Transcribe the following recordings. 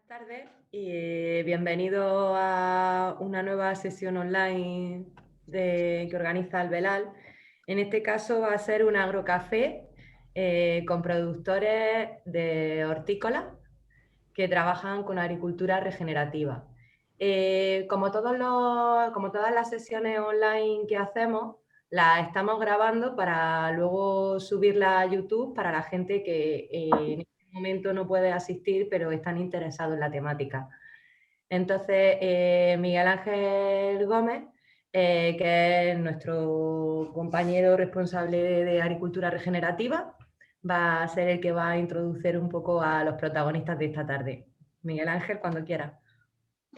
Buenas tardes y bienvenido a una nueva sesión online que organiza Albelal. En este caso va a ser un agrocafé con productores de hortícolas que trabajan con agricultura regenerativa. Como todas las sesiones online que hacemos, las estamos grabando para luego subirla a YouTube para la gente que en este momento no puede asistir, pero están interesados en la temática. Entonces, Miguel Ángel Gómez, que es nuestro compañero responsable de agricultura regenerativa, va a ser el que va a introducir un poco a los protagonistas de esta tarde. Miguel Ángel, cuando quiera.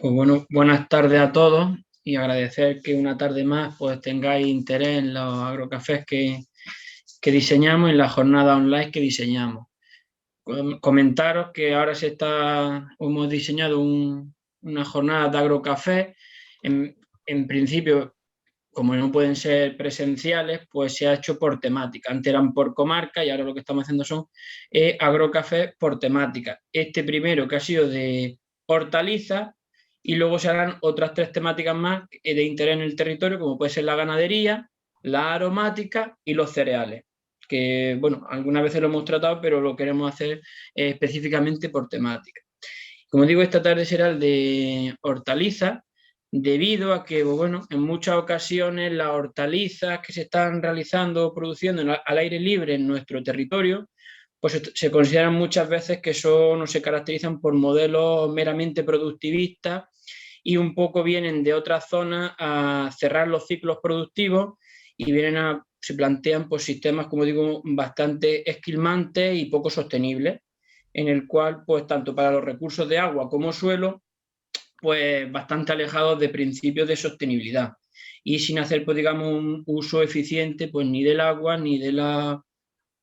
Pues bueno, buenas tardes a todos y agradecer que una tarde más pues tengáis interés en los agrocafés que diseñamos, en la jornada online que diseñamos. Comentaros que ahora hemos diseñado una jornada de agrocafé. En principio, como no pueden ser presenciales, pues se ha hecho por temática. Antes eran por comarca y ahora lo que estamos haciendo son agrocafés por temática. Este primero que ha sido de hortalizas y luego se harán otras 3 temáticas más de interés en el territorio, como puede ser la ganadería, la aromática y los cereales, que bueno, algunas veces lo hemos tratado, pero lo queremos hacer específicamente por temática. Como digo, esta tarde será el de hortalizas, debido a que, bueno, en muchas ocasiones las hortalizas que se están realizando o produciendo al aire libre en nuestro territorio, pues se consideran muchas veces que son o se caracterizan por modelos meramente productivistas y un poco vienen de otras zonas a cerrar los ciclos productivos y se plantean pues, sistemas, como digo, bastante esquilmantes y poco sostenibles, en el cual, pues tanto para los recursos de agua como suelo, pues bastante alejados de principios de sostenibilidad y sin hacer, pues digamos, un uso eficiente pues ni del agua ni de los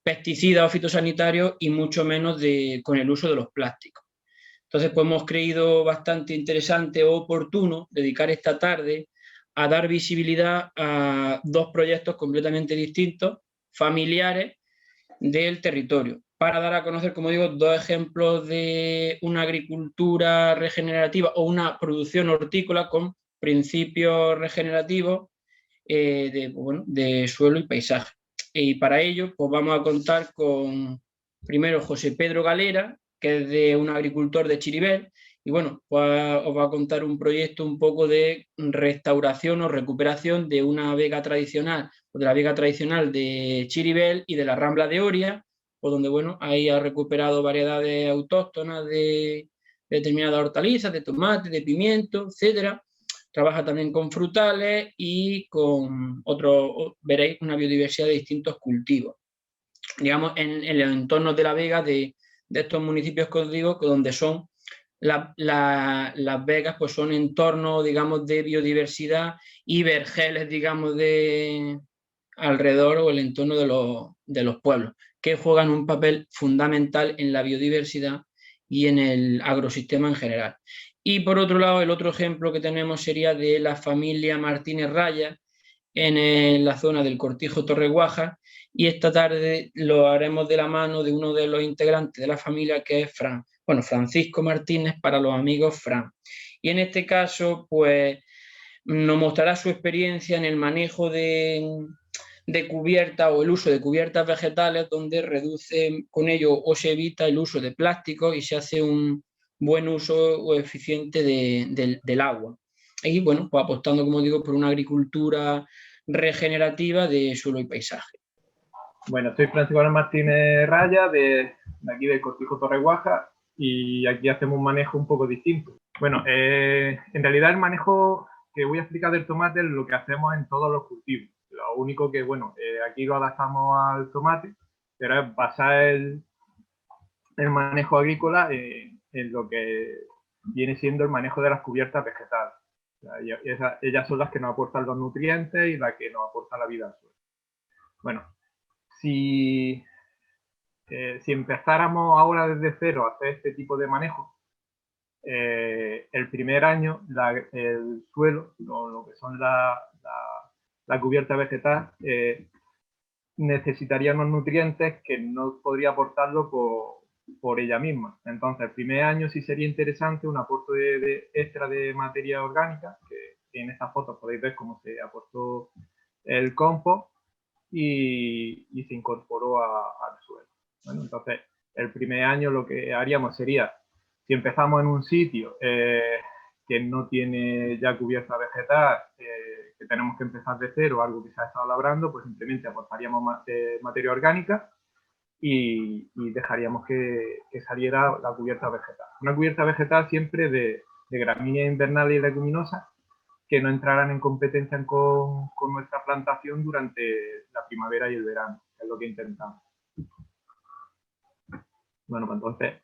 pesticidas o fitosanitarios y mucho menos con el uso de los plásticos. Entonces, pues hemos creído bastante interesante o oportuno dedicar esta tarde a dar visibilidad a 2 proyectos completamente distintos, familiares, del territorio, para dar a conocer, como digo, 2 ejemplos de una agricultura regenerativa o una producción hortícola con principios regenerativos de suelo y paisaje. Y para ello, pues vamos a contar con, primero, José Pedro Galera, que es de un agricultor de Chiribel, y bueno, pues os va a contar un proyecto un poco de restauración o recuperación de una vega tradicional, o de la vega tradicional de Chiribel y de la Rambla de Oria, por donde, bueno, ahí ha recuperado variedades autóctonas de determinadas hortalizas, de tomate, de pimiento, etcétera. Trabaja también con frutales y con veréis una biodiversidad de distintos cultivos. Digamos, en los entornos de la vega de estos municipios que os digo, donde son las vegas, pues son entornos, digamos, de biodiversidad y vergeles, digamos, de alrededor o el entorno de los pueblos, que juegan un papel fundamental en la biodiversidad y en el agrosistema en general. Y por otro lado, el otro ejemplo que tenemos sería de la familia Martínez Raya, en la zona del Cortijo Torreguaja, y esta tarde lo haremos de la mano de uno de los integrantes de la familia, que es Francisco Martínez, para los amigos Fran. Y en este caso, pues nos mostrará su experiencia en el manejo de cubierta o el uso de cubiertas vegetales, donde reduce con ello o se evita el uso de plásticos y se hace un buen uso eficiente del agua. Y bueno, pues apostando, como digo, por una agricultura regenerativa de suelo y paisaje. Bueno, soy Francisco Martínez Raya, de aquí del Cortijo Torreguaja, y aquí hacemos un manejo un poco distinto. Bueno, en realidad el manejo que voy a explicar del tomate es lo que hacemos en todos los cultivos. Lo único que, bueno, aquí lo adaptamos al tomate, pero es basar el manejo agrícola en lo que viene siendo el manejo de las cubiertas vegetales. O sea, ellas son las que nos aportan los nutrientes y las que nos aportan la vida al suelo. Bueno, si empezáramos ahora desde cero a hacer este tipo de manejo, el primer año el suelo, lo que son la cubierta vegetal, necesitaría unos nutrientes que no podría aportarlo por ella misma. Entonces, el primer año sí sería interesante un aporte de extra de materia orgánica, que en estas fotos podéis ver cómo se aportó el compost y se incorporó al suelo. Bueno, entonces, el primer año lo que haríamos sería, si empezamos en un sitio que no tiene ya cubierta vegetal, que tenemos que empezar de cero, algo que se ha estado labrando, pues simplemente aportaríamos materia orgánica y dejaríamos que saliera la cubierta vegetal. Una cubierta vegetal siempre de gramíneas invernales y leguminosas que no entraran en competencia con nuestra plantación durante la primavera y el verano, que es lo que intentamos. Bueno, pues entonces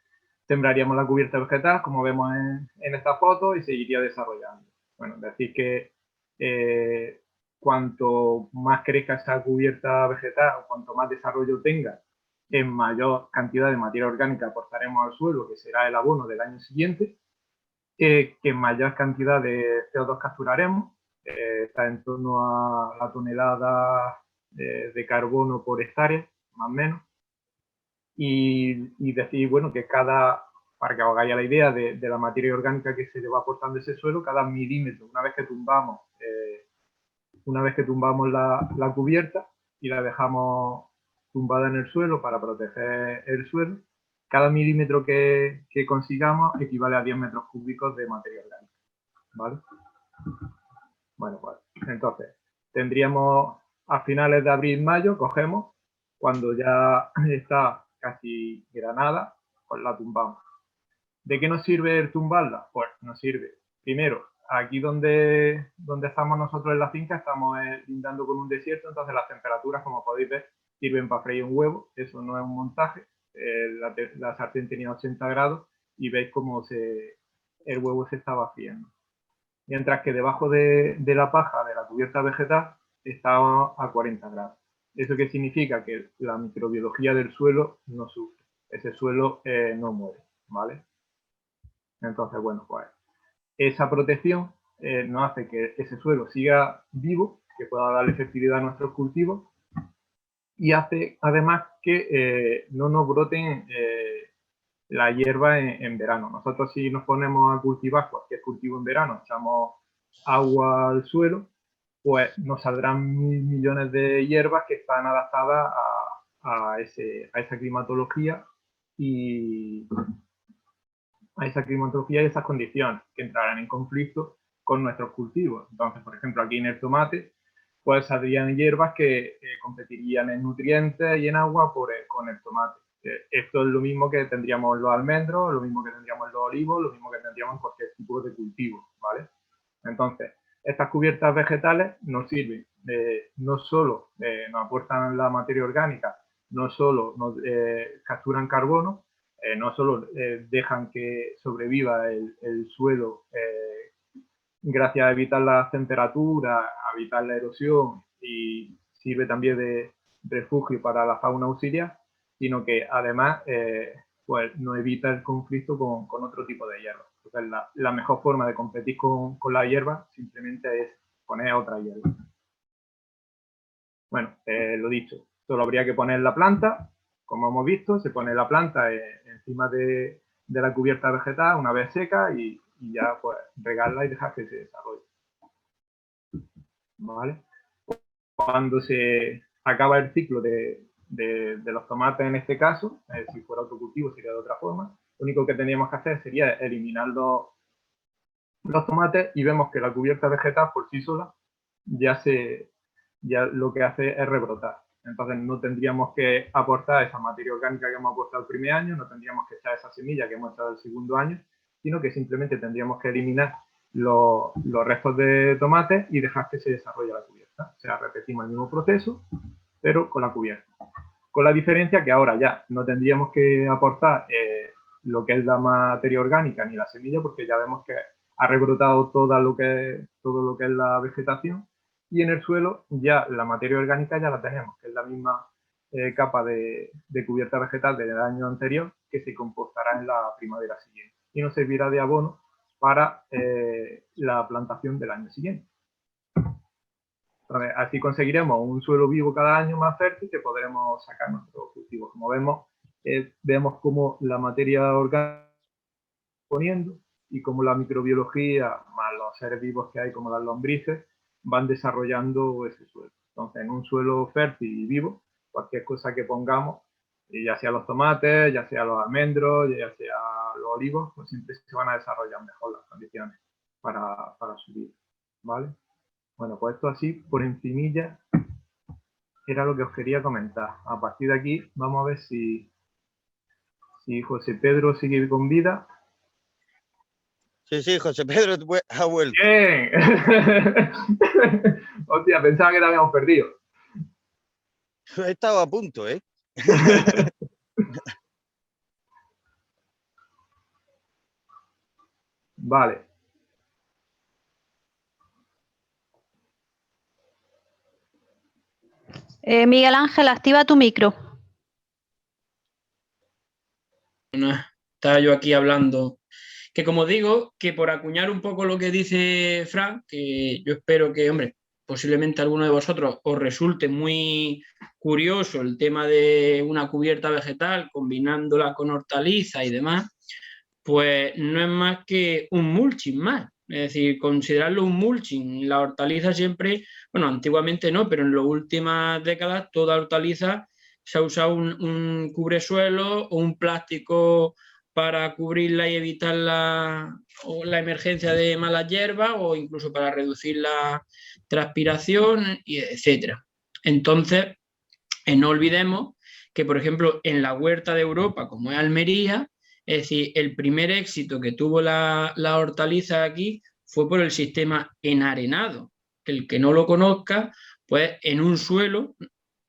sembraríamos la cubierta vegetal, como vemos en esta foto, y seguiría desarrollando. Bueno, decir que cuanto más crezca esa cubierta vegetal, o cuanto más desarrollo tenga, en mayor cantidad de materia orgánica aportaremos al suelo, que será el abono del año siguiente, que mayor cantidad de CO2 capturaremos, está en torno a la tonelada de carbono por hectárea, más o menos, y decir, bueno, que para que os hagáis la idea de la materia orgánica que se le va aportando ese suelo, cada milímetro, una vez que tumbamos la cubierta y la dejamos tumbada en el suelo para proteger el suelo, cada milímetro que consigamos equivale a 10 metros cúbicos de materia orgánica, ¿vale? Bueno, pues entonces tendríamos a finales de abril-mayo, cogemos, cuando ya está casi granada, pues la tumbamos. ¿De qué nos sirve el tumbarla? Pues nos sirve, primero, aquí donde estamos nosotros en la finca, estamos lindando con un desierto, entonces las temperaturas, como podéis ver, sirven para freír un huevo, eso no es un montaje, la sartén tenía 80 grados y veis cómo el huevo se estaba friendo. Mientras que debajo de la paja de la cubierta vegetal estaba a 40 grados. ¿Eso qué significa? Que la microbiología del suelo no sufre, ese suelo no muere, ¿vale? Entonces, bueno, pues esa protección nos hace que ese suelo siga vivo, que pueda darle fertilidad a nuestros cultivos y hace además que no nos broten la hierba en verano. Nosotros si nos ponemos a cultivar cualquier cultivo en verano, echamos agua al suelo, pues nos saldrán 1000 millones de hierbas que están adaptadas a esa climatología y esas condiciones que entrarán en conflicto con nuestros cultivos. Entonces, por ejemplo, aquí en el tomate, pues saldrían hierbas que competirían en nutrientes y en agua con el tomate. Esto es lo mismo que tendríamos en los almendros, lo mismo que tendríamos en los olivos, lo mismo que tendríamos en cualquier tipo de cultivo, ¿vale? Entonces, estas cubiertas vegetales nos sirven, no solo nos aportan la materia orgánica, no solo nos capturan carbono, no solo dejan que sobreviva el suelo gracias a evitar las temperaturas, a evitar la erosión y sirve también de refugio para la fauna auxiliar, sino que además pues no evita el conflicto con otro tipo de hierba. Entonces la mejor forma de competir con la hierba simplemente es poner otra hierba. Bueno, lo dicho, solo habría que poner la planta, como hemos visto, se pone la planta encima de la cubierta vegetal una vez seca y ya pues regarla y dejar que se desarrolle. ¿Vale? Cuando se acaba el ciclo de los tomates en este caso, si fuera otro cultivo sería de otra forma, lo único que tendríamos que hacer sería eliminar los tomates y vemos que la cubierta vegetal por sí sola ya lo que hace es rebrotar. Entonces no tendríamos que aportar esa materia orgánica que hemos aportado el primer año, no tendríamos que echar esa semilla que hemos echado el segundo año, sino que simplemente tendríamos que eliminar los restos de tomate y dejar que se desarrolle la cubierta. O sea, repetimos el mismo proceso, pero con la cubierta. Con la diferencia que ahora ya no tendríamos que aportar lo que es la materia orgánica ni la semilla, porque ya vemos que ha rebrotado todo lo que es la vegetación, y en el suelo ya la materia orgánica ya la tenemos, que es la misma capa de cubierta vegetal del año anterior que se compostará en la primavera siguiente y nos servirá de abono para la plantación del año siguiente. Entonces, así conseguiremos un suelo vivo cada año más fértil que podremos sacar nuestros cultivos. Como vemos, vemos cómo la materia orgánica poniendo y cómo la microbiología, más los seres vivos que hay como las lombrices, van desarrollando ese suelo. Entonces, en un suelo fértil y vivo, cualquier cosa que pongamos, ya sea los tomates, ya sea los almendros, ya sea los olivos, pues siempre se van a desarrollar mejor las condiciones para su vida, ¿vale? Bueno, pues esto así, por encimilla, era lo que os quería comentar. A partir de aquí, vamos a ver si José Pedro sigue con vida. Sí, José Pedro ha vuelto. ¡Bien! Hostia, pensaba que la habíamos perdido. He estado a punto, ¿eh? Vale. Miguel Ángel, activa tu micro. Estaba yo aquí hablando, que como digo, que por acuñar un poco lo que dice Fran, que yo espero que, hombre, posiblemente a alguno de vosotros os resulte muy curioso el tema de una cubierta vegetal combinándola con hortaliza y demás, pues no es más que un mulching más. Es decir, considerarlo un mulching. La hortaliza siempre, bueno, antiguamente no, pero en las últimas décadas toda hortaliza se ha usado un cubresuelo o un plástico para cubrirla y evitar la emergencia de malas hierbas o incluso para reducir la transpiración, etcétera. Entonces, no olvidemos que, por ejemplo, en la huerta de Europa, como es Almería, es decir, el primer éxito que tuvo la hortaliza aquí fue por el sistema enarenado. El que no lo conozca, pues en un suelo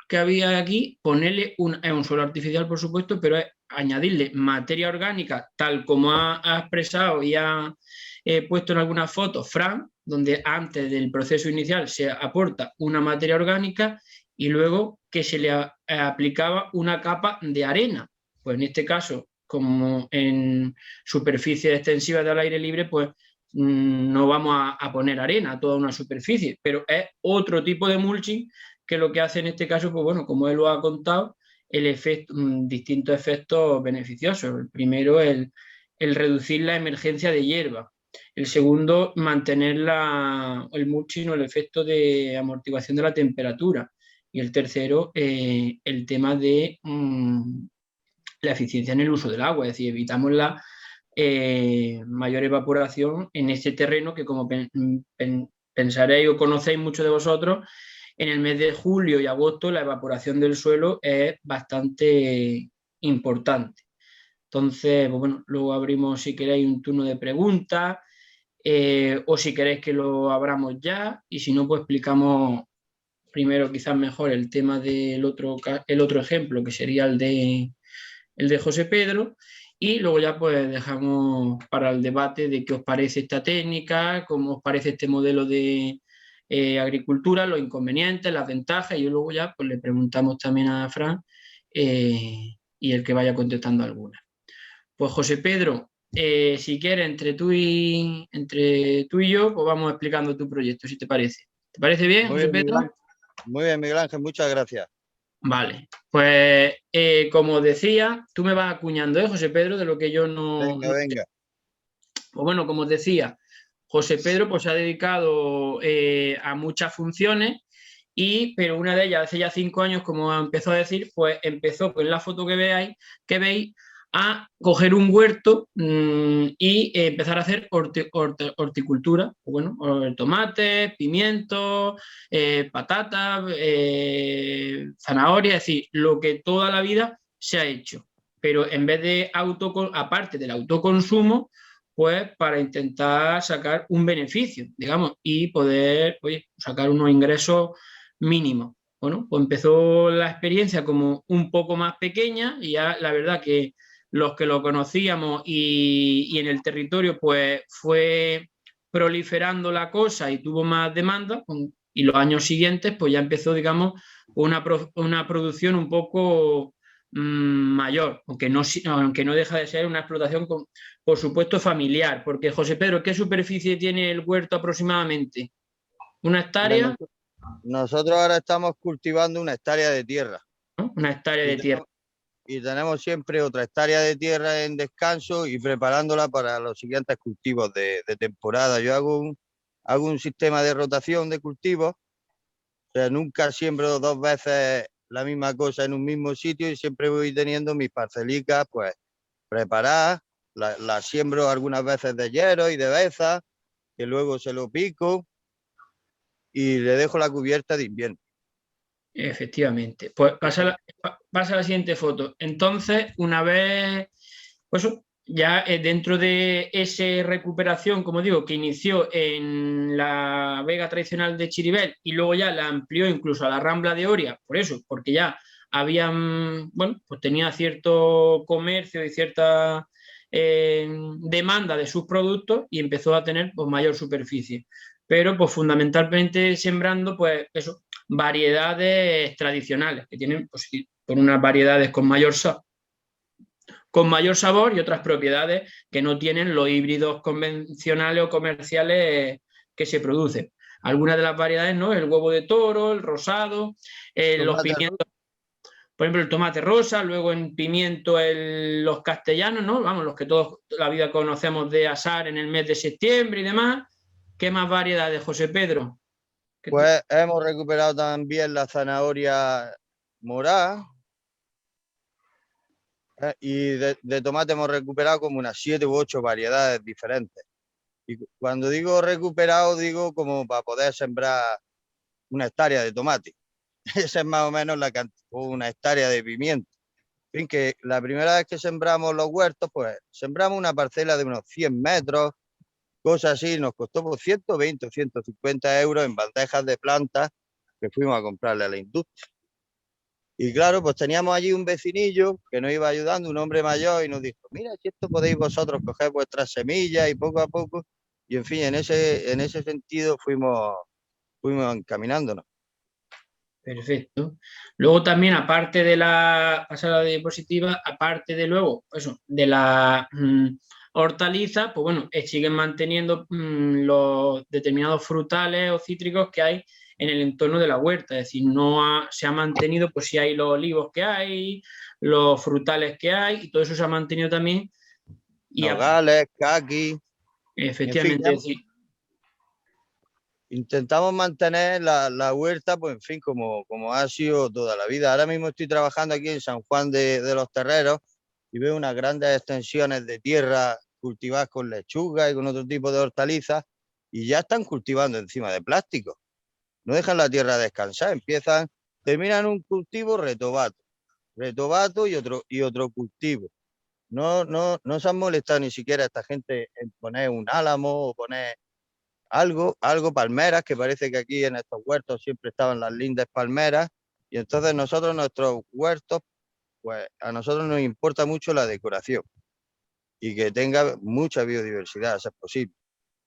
que había aquí, ponerle es un suelo artificial, por supuesto, pero es añadirle materia orgánica, tal como ha expresado y ha puesto en algunas fotos Fran, donde antes del proceso inicial se aporta una materia orgánica y luego que se le aplicaba una capa de arena. Pues en este caso, como en superficies extensivas del aire libre, pues no vamos a poner arena a toda una superficie, pero es otro tipo de mulching que lo que hace en este caso, pues bueno, como él lo ha contado, distintos efectos beneficiosos. El primero, el reducir la emergencia de hierba. El segundo, mantener el mulching o el efecto de amortiguación de la temperatura. Y el tercero, el tema de la eficiencia en el uso del agua, es decir, evitamos la mayor evaporación en este terreno que, como pensaréis o conocéis muchos de vosotros, en el mes de julio y agosto la evaporación del suelo es bastante importante. Entonces, pues bueno, luego abrimos, si queréis, un turno de preguntas o si queréis que lo abramos ya, y si no, pues explicamos primero quizás mejor el tema del otro ejemplo, que sería el de José Pedro, y luego ya pues dejamos para el debate de qué os parece esta técnica, cómo os parece este modelo de agricultura, los inconvenientes, las ventajas, y luego ya pues le preguntamos también a Fran y el que vaya contestando algunas. Pues José Pedro, si quieres, entre tú y yo, pues vamos explicando tu proyecto, si te parece. ¿Te parece bien, José Pedro? Muy bien, Miguel Ángel, muchas gracias. Vale, pues como decía, tú me vas acuñando, José Pedro, de lo que yo no... Venga. Pues bueno, como os decía, José Pedro pues se ha dedicado a muchas funciones, pero una de ellas hace ya 5 años, como empezó a decir, pues empezó con la foto que veis, a coger un huerto y empezar a hacer horticultura, bueno, tomates, pimientos, patatas, zanahorias, es decir, lo que toda la vida se ha hecho. Pero en vez de aparte del autoconsumo, pues para intentar sacar un beneficio, digamos, y poder sacar unos ingresos mínimos. Bueno, pues empezó la experiencia como un poco más pequeña y ya la verdad que los que lo conocíamos y en el territorio pues fue proliferando la cosa y tuvo más demanda, y los años siguientes pues ya empezó, digamos, una producción un poco mayor, aunque no deja de ser una explotación, por supuesto, familiar. Porque, José Pedro, ¿qué superficie tiene el huerto aproximadamente? ¿1 hectárea? Nosotros ahora estamos cultivando 1 hectárea de tierra. ¿No? 1 hectárea de tierra. y tenemos siempre otra hectárea de tierra en descanso y preparándola para los siguientes cultivos de temporada. Yo hago un sistema de rotación de cultivos, o sea, nunca siembro 2 veces la misma cosa en un mismo sitio y siempre voy teniendo mis parcelicas pues preparadas. Las siembro algunas veces de hierro y de beza, que luego se lo pico y le dejo la cubierta de invierno. Efectivamente. Pues pasa a la siguiente foto. Entonces, una vez, pues ya dentro de esa recuperación, como digo, que inició en la vega tradicional de Chiribel y luego ya la amplió incluso a la Rambla de Oria, por eso, porque ya habían, bueno, pues tenía cierto comercio y cierta demanda de sus productos y empezó a tener pues mayor superficie. Pero pues fundamentalmente sembrando pues eso, variedades tradicionales que tienen pues, por unas variedades con mayor sabor y otras propiedades que no tienen los híbridos convencionales o comerciales que se producen. Algunas de las variedades, ¿no? El huevo de toro, el rosado, los pimientos, por ejemplo, el tomate rosa, luego en pimiento los castellanos, ¿no? Vamos, los que todos la vida conocemos de asar en el mes de septiembre y demás. ¿Qué más variedades, José Pedro? Pues hemos recuperado también la zanahoria morada. Y de tomate hemos recuperado como unas 7 u 8 variedades diferentes. Y cuando digo recuperado, digo como para poder sembrar una hectárea de tomate. Esa es más o menos una hectárea de pimiento. En fin, que la primera vez que sembramos los huertos, pues sembramos una parcela de unos 100 metros, cosas así, nos costó por 120 o 150 euros en bandejas de plantas que fuimos a comprarle a la industria. Y claro, pues teníamos allí un vecinillo que nos iba ayudando, un hombre mayor, y nos dijo, mira, si esto podéis vosotros coger vuestras semillas y poco a poco. Y en fin, en ese sentido fuimos encaminándonos. Perfecto. Luego también, aparte de la pasada diapositiva, aparte de luego, eso, de la hortaliza, pues bueno, siguen manteniendo los determinados frutales o cítricos que hay en el entorno de la huerta. Es decir, se ha mantenido, pues si hay los olivos que hay, los frutales que hay, y todo eso se ha mantenido también. Y nogales, caqui. Efectivamente, en fin, intentamos mantener la huerta, pues en fin, como ha sido toda la vida. Ahora mismo estoy trabajando aquí en San Juan de los Terreros y veo unas grandes extensiones de tierra cultivadas con lechuga y con otro tipo de hortalizas y ya están cultivando encima de plástico. No dejan la tierra descansar, terminan un cultivo retobato y otro cultivo. No se han molestado ni siquiera esta gente en poner un álamo o poner algo, palmeras, que parece que aquí en estos huertos siempre estaban las lindas palmeras, y entonces nuestros huertos, pues a nosotros nos importa mucho la decoración y que tenga mucha biodiversidad, si es posible.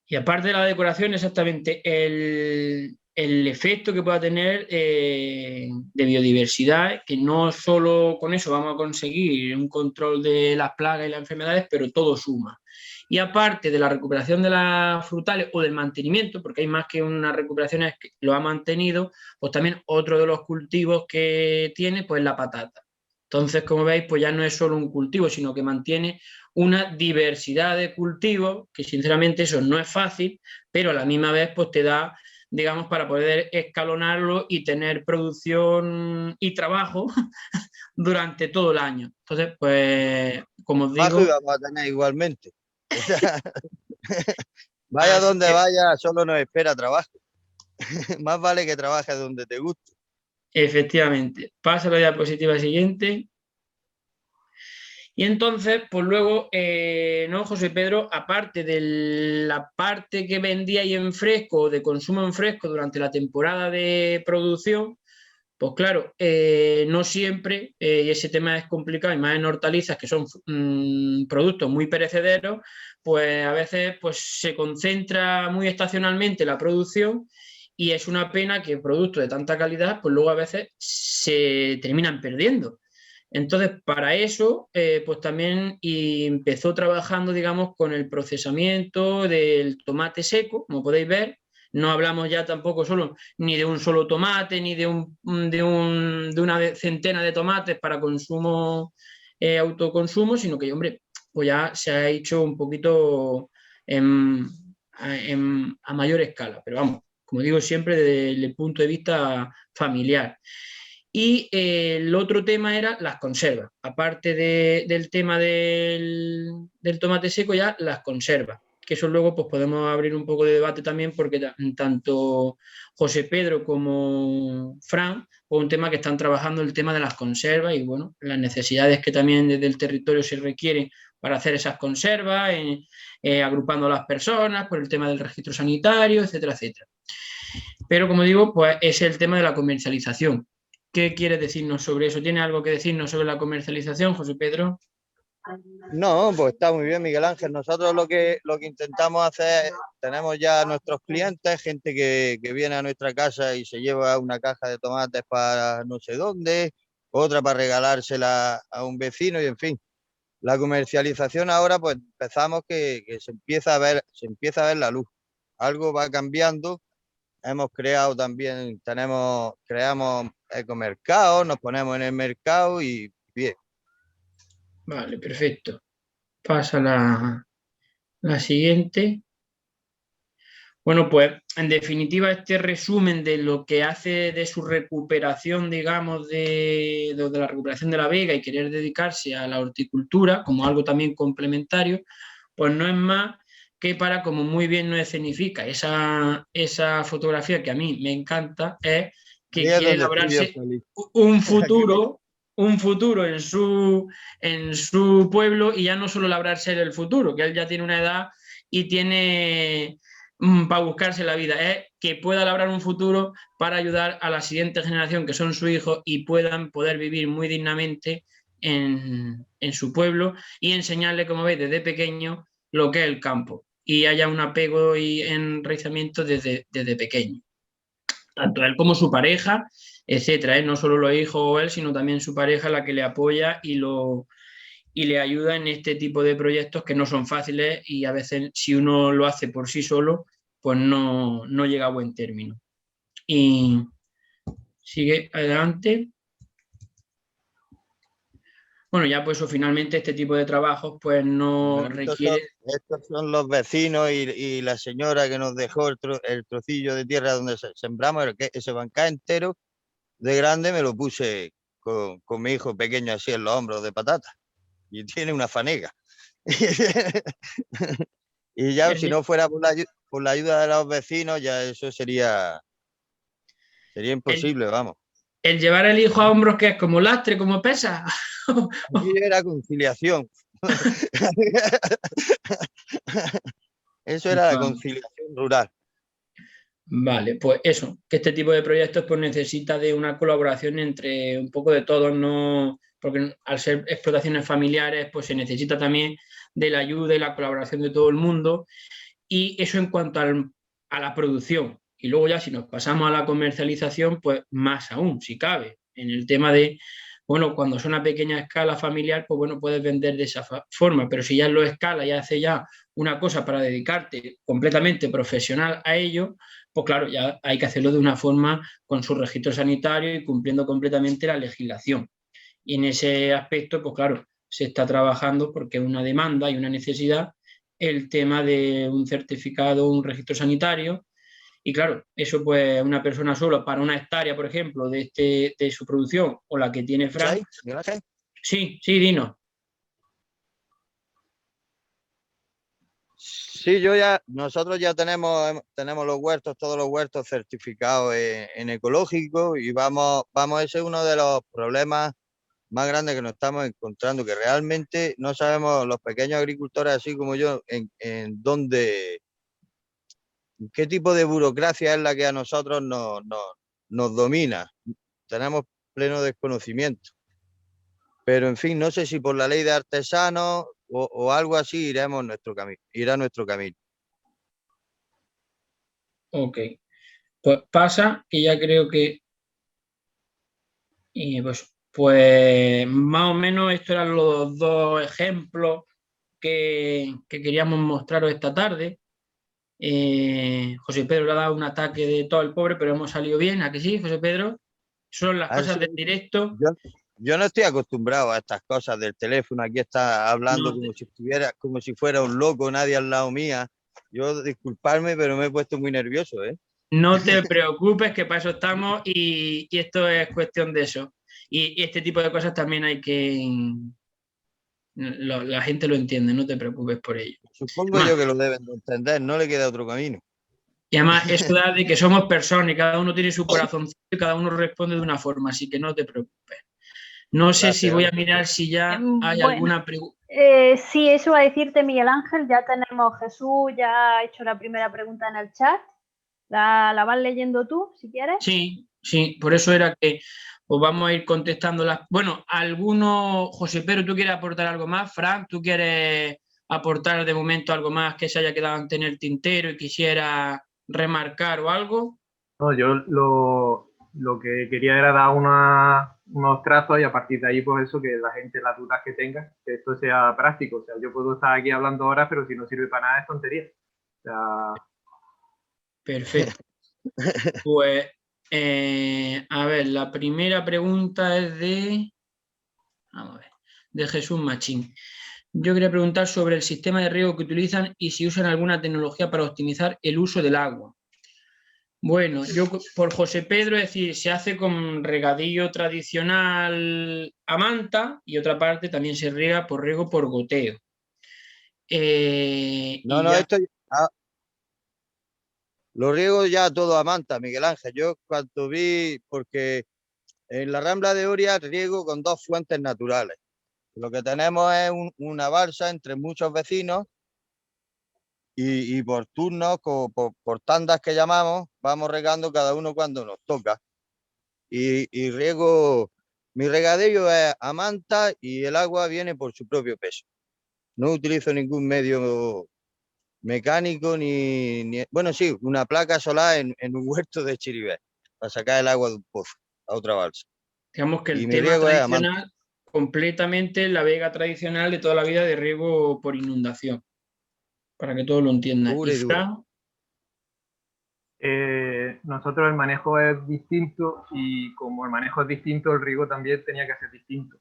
Y aparte de la decoración, exactamente, el efecto que pueda tener de biodiversidad, que no solo con eso vamos a conseguir un control de las plagas y las enfermedades, pero todo suma. Y aparte de la recuperación de las frutales o del mantenimiento, porque hay más que una recuperación, es que lo ha mantenido, pues también otro de los cultivos que tiene, pues la patata. Entonces, como veis, pues ya no es solo un cultivo, sino que mantiene una diversidad de cultivos, que sinceramente eso no es fácil, pero a la misma vez pues te da, digamos, para poder escalonarlo y tener producción y trabajo durante todo el año. Entonces, pues, como os digo... Y vamos a tener igualmente. O sea, vaya donde vaya, solo nos espera trabajo. Más vale que trabajes donde te guste. Efectivamente. Pasa la diapositiva siguiente. Y entonces, pues luego, ¿no, José Pedro? Aparte de la parte que vendíais en fresco, de consumo en fresco durante la temporada de producción, pues claro, no siempre, y ese tema es complicado, y más en hortalizas, que son productos muy perecederos, pues a veces pues, se concentra muy estacionalmente la producción y es una pena que productos de tanta calidad, pues luego a veces se terminan perdiendo. Entonces, para eso, pues también empezó trabajando, digamos, con el procesamiento del tomate seco, como podéis ver, No hablamos ya tampoco solo ni de un solo tomate, ni de una centena de tomates para consumo, autoconsumo, sino que, hombre, pues ya se ha hecho un poquito a mayor escala. Pero vamos, como digo siempre, desde el punto de vista familiar. Y el otro tema era las conservas. Aparte del tema del tomate seco, ya las conservas. Que eso luego pues podemos abrir un poco de debate también, porque tanto José Pedro como Fran, pues un tema que están trabajando el tema de las conservas y bueno, las necesidades que también desde el territorio se requieren para hacer esas conservas, agrupando a las personas por el tema del registro sanitario, etcétera, etcétera. Pero como digo, pues es el tema de la comercialización. ¿Qué quiere decirnos sobre eso? ¿Tiene algo que decirnos sobre la comercialización, José Pedro? No, pues está muy bien, Miguel Ángel. Nosotros lo que intentamos hacer, tenemos ya nuestros clientes, gente que viene a nuestra casa y se lleva una caja de tomates para no sé dónde, otra para regalársela a un vecino y en fin. La comercialización ahora pues empezamos que se empieza a ver la luz. Algo va cambiando. Hemos creado también, creamos ecomercados, nos ponemos en el mercado y bien. Vale, perfecto. Pasa la siguiente. Bueno, pues en definitiva este resumen de lo que hace de su recuperación, digamos, de la recuperación de la vega y querer dedicarse a la horticultura como algo también complementario, pues no es más que para, como muy bien nos escenifica esa fotografía que a mí me encanta, es Ahí que es quiere donde estoy yo labrarse feliz. un futuro, en su pueblo, y ya no solo labrarse el futuro, que él ya tiene una edad y tiene para buscarse la vida, es que pueda labrar un futuro para ayudar a la siguiente generación, que son sus hijos, y puedan poder vivir muy dignamente en su pueblo y enseñarle, como veis, desde pequeño lo que es el campo y haya un apego y enraizamiento desde pequeño. Tanto él como su pareja, etcétera, ¿eh? No solo los hijos o él, sino también su pareja, la que le apoya y le ayuda en este tipo de proyectos que no son fáciles y a veces si uno lo hace por sí solo, pues no llega a buen término. Y sigue adelante. Bueno, ya pues finalmente este tipo de trabajos pues no Bueno, requiere... estos son los vecinos y la señora que nos dejó el trocillo de tierra donde sembramos, ese bancá entero de grande me lo puse con mi hijo pequeño así en los hombros de patata y tiene una fanega. Y ya si no fuera por la ayuda de los vecinos, ya eso sería El, imposible, vamos. el llevar el hijo a hombros, que es como lastre, como pesa. Aquí era conciliación. Eso era la conciliación rural. Vale, pues eso, que este tipo de proyectos pues necesita de una colaboración entre un poco de todos, no, porque al ser explotaciones familiares pues se necesita también de la ayuda y la colaboración de todo el mundo, y eso en cuanto a la producción. Y luego ya si nos pasamos a la comercialización, pues más aún, si cabe, en el tema de, bueno, cuando son a pequeña escala familiar, pues bueno, puedes vender de esa forma, pero si ya lo escala y hace ya una cosa para dedicarte completamente profesional a ello, pues claro, ya hay que hacerlo de una forma con su registro sanitario y cumpliendo completamente la legislación. Y en ese aspecto, pues claro, se está trabajando porque es una demanda y una necesidad el tema de un certificado, un registro sanitario. Y claro, eso pues una persona sola para una hectárea, por ejemplo, de su producción o la que tiene Fran. Sí, sí, Dino. Sí, nosotros ya tenemos los huertos, todos los huertos certificados en ecológico y ese es uno de los problemas más grandes que nos estamos encontrando, que realmente no sabemos los pequeños agricultores, así como yo, en dónde, qué tipo de burocracia es la que a nosotros nos domina. Tenemos pleno desconocimiento. Pero en fin, no sé si por la ley de artesanos o algo así irá nuestro camino. Ok. Pues pasa que ya creo que y pues más o menos estos eran los dos ejemplos que queríamos mostraros esta tarde. José Pedro le ha dado un ataque de todo el pobre, pero hemos salido bien. ¿A que sí, José Pedro? Son las cosas del directo. Yo no estoy acostumbrado a estas cosas del teléfono. Aquí está hablando No, como si fuera un loco, nadie al lado mía. Yo, disculparme, pero me he puesto muy nervioso, ¿eh? no te preocupes, que para eso estamos y esto es cuestión de eso. Y este tipo de cosas también hay que... la gente lo entiende, no te preocupes por ello. Supongo yo que lo deben de entender, no le queda otro camino. Y además eso da de que somos personas y cada uno tiene su corazoncito y cada uno responde de una forma, así que no te preocupes. No sé si voy a mirar si ya hay Bueno, alguna pregunta. sí, eso va a decirte, Miguel Ángel. Ya tenemos Jesús, ya ha hecho la primera pregunta en el chat. ¿La vas leyendo tú, si quieres? Sí, sí, por eso era que os vamos a ir contestando las... Bueno, alguno, José Pedro, ¿tú quieres aportar algo más? Fran, ¿tú quieres aportar de momento algo más que se haya quedado en el tintero y quisiera remarcar o algo? No, yo lo que quería era dar unos trazos y a partir de ahí, pues eso, que la gente, las dudas que tenga, que esto sea práctico. O sea, yo puedo estar aquí hablando ahora, pero si no sirve para nada es tontería. O sea, Perfecto. Pues, a ver, la primera pregunta es vamos a ver, de Jesús Machín. Yo quería preguntar sobre el sistema de riego que utilizan y si usan alguna tecnología para optimizar el uso del agua. Bueno, yo por José Pedro, es decir, se hace con regadío tradicional a manta y otra parte también se riega por riego por goteo. No, Y no, ya, lo riego ya todo a manta, Miguel Ángel. Yo cuando vi, porque en la Rambla de Oria riego con dos fuentes naturales. Lo que tenemos es una balsa entre muchos vecinos y por turnos, por tandas que llamamos, vamos regando cada uno cuando nos toca. Y riego, mi regadillo es a manta y el agua viene por su propio peso. No utilizo ningún medio mecánico bueno, sí, una placa solar en un huerto de Chiribé para sacar el agua de un pozo a otra balsa. digamos que Y el mi tema riego es a manta. tradicional, completamente la vega tradicional de toda la vida de riego por inundación, para que todos lo entiendan. Y Pura y dura. Fran, nosotros el manejo es distinto y como el manejo es distinto, el riego también tenía que ser distinto.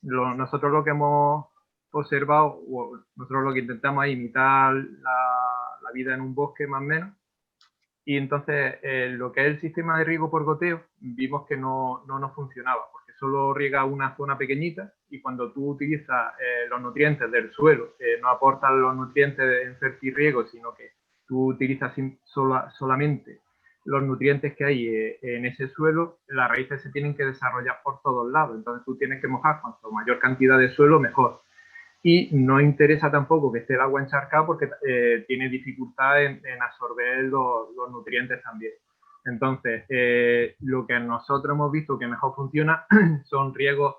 Nosotros lo que hemos observado, o nosotros lo que intentamos es imitar la vida en un bosque más o menos, y entonces lo que es el sistema de riego por goteo vimos que no nos funcionaba, porque solo riega una zona pequeñita y cuando tú utilizas los nutrientes del suelo, no aportan los nutrientes en fertirriego, sino que tú utilizas solamente los nutrientes que hay en ese suelo, las raíces se tienen que desarrollar por todos lados, entonces tú tienes que mojar cuanto mayor cantidad de suelo mejor. Y no interesa tampoco que esté el agua encharcada porque tiene dificultad en absorber los nutrientes también. Entonces, lo que nosotros hemos visto que mejor funciona son riegos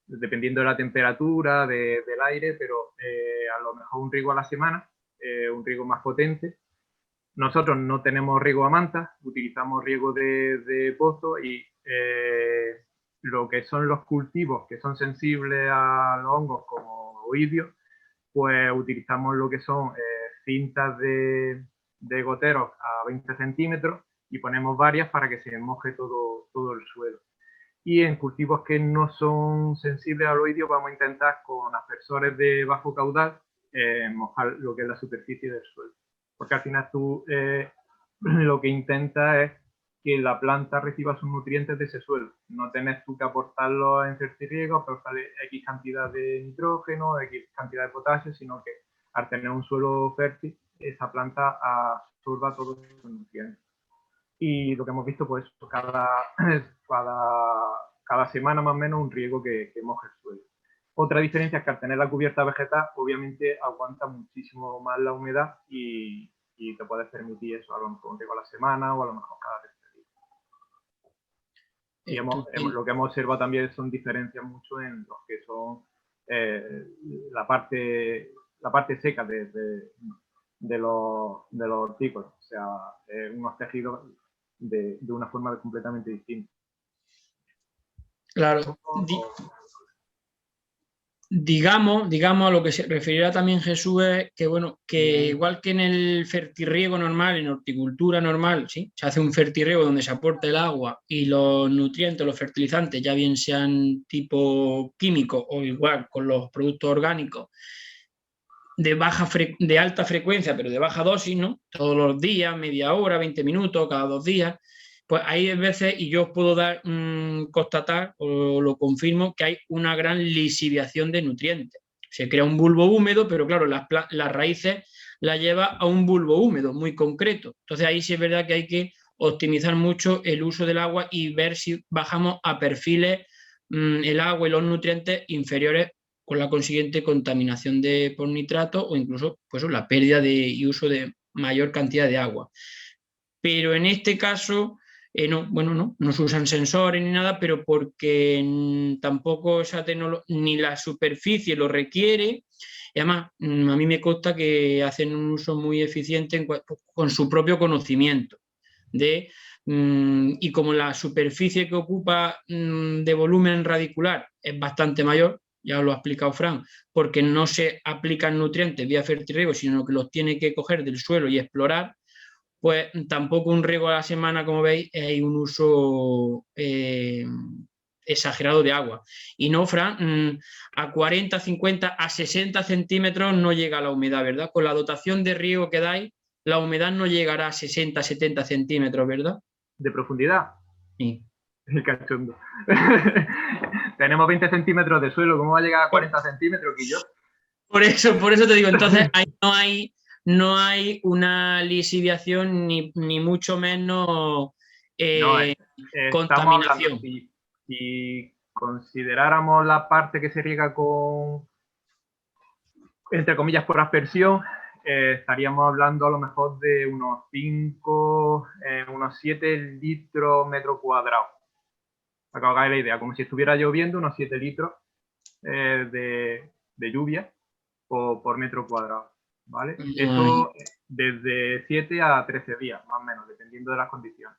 dependiendo de la temperatura del aire, pero a lo mejor un riego a la semana, un riego más potente. Nosotros no tenemos riego a manta, utilizamos riego de pozo y lo que son los cultivos que son sensibles a los hongos como oidios, pues utilizamos lo que son cintas de goteros a 20 centímetros y ponemos varias para que se moje todo el suelo. Y en cultivos que no son sensibles al oidio vamos a intentar con aspersores de bajo caudal mojar lo que es la superficie del suelo. Porque al final tú lo que intentas es que la planta reciba sus nutrientes de ese suelo. No tenés tú que aportarlos en fertirriego, aportarle X cantidad de nitrógeno, X cantidad de potasio, sino que al tener un suelo fértil, esa planta absorba todos los nutrientes. Y lo que hemos visto, pues cada semana más o menos un riego que moje el suelo. Otra diferencia es que al tener la cubierta vegetal, obviamente aguanta muchísimo más la humedad y te puedes permitir eso, a lo mejor un riego a la semana o a lo mejor cada tercer día. Y lo que hemos observado también son diferencias mucho en los que son la parte seca de los hortícolas, o sea, unos tejidos de una forma completamente distinta. claro, digamos, a lo que se referirá también Jesús es que, bueno, que igual que en el fertirriego normal, en horticultura normal, ¿sí? Se hace un fertirriego donde se aporta el agua y los nutrientes, los fertilizantes, ya bien sean tipo químico o igual con los productos orgánicos, de alta frecuencia, pero de baja dosis, ¿no? Todos los días, media hora, 20 minutos, cada 2 días. Pues hay veces, y yo os puedo constatar, o lo confirmo, que hay una gran lisiviación de nutrientes. Se crea un bulbo húmedo, pero claro, las raíces las lleva a un bulbo húmedo muy concreto. Entonces ahí sí es verdad que hay que optimizar mucho el uso del agua y ver si bajamos a perfiles el agua y los nutrientes inferiores, con la consiguiente contaminación por nitrato o incluso pues, la pérdida y uso de mayor cantidad de agua. Pero en este caso, no se usan sensores ni nada, pero porque tampoco esa tecnología ni la superficie lo requiere. Y además, a mí me consta que hacen un uso muy eficiente con su propio conocimiento. Y como la superficie que ocupa de volumen radicular es bastante mayor, ya lo ha explicado Fran, porque no se aplican nutrientes vía fertirriego, sino que los tiene que coger del suelo y explorar, pues tampoco un riego a la semana, como veis, hay un uso exagerado de agua. Y no, Fran, a 40, 50, a 60 centímetros no llega la humedad, ¿verdad? Con la dotación de riego que dais, la humedad no llegará a 60, 70 centímetros, ¿verdad? ¿De profundidad? Sí. El cachondo. Tenemos 20 centímetros de suelo, ¿cómo va a llegar a 40 centímetros, Quillo? Por eso te digo, entonces ahí no hay una lisiviación ni mucho menos contaminación. Si consideráramos la parte que se riega con, entre comillas, por aspersión, estaríamos hablando a lo mejor de unos 7 litros metro cuadrado. Para que os hagáis la idea, como si estuviera lloviendo, unos 7 litros de lluvia por metro cuadrado, ¿vale? Eso desde 7 a 13 días, más o menos, dependiendo de las condiciones.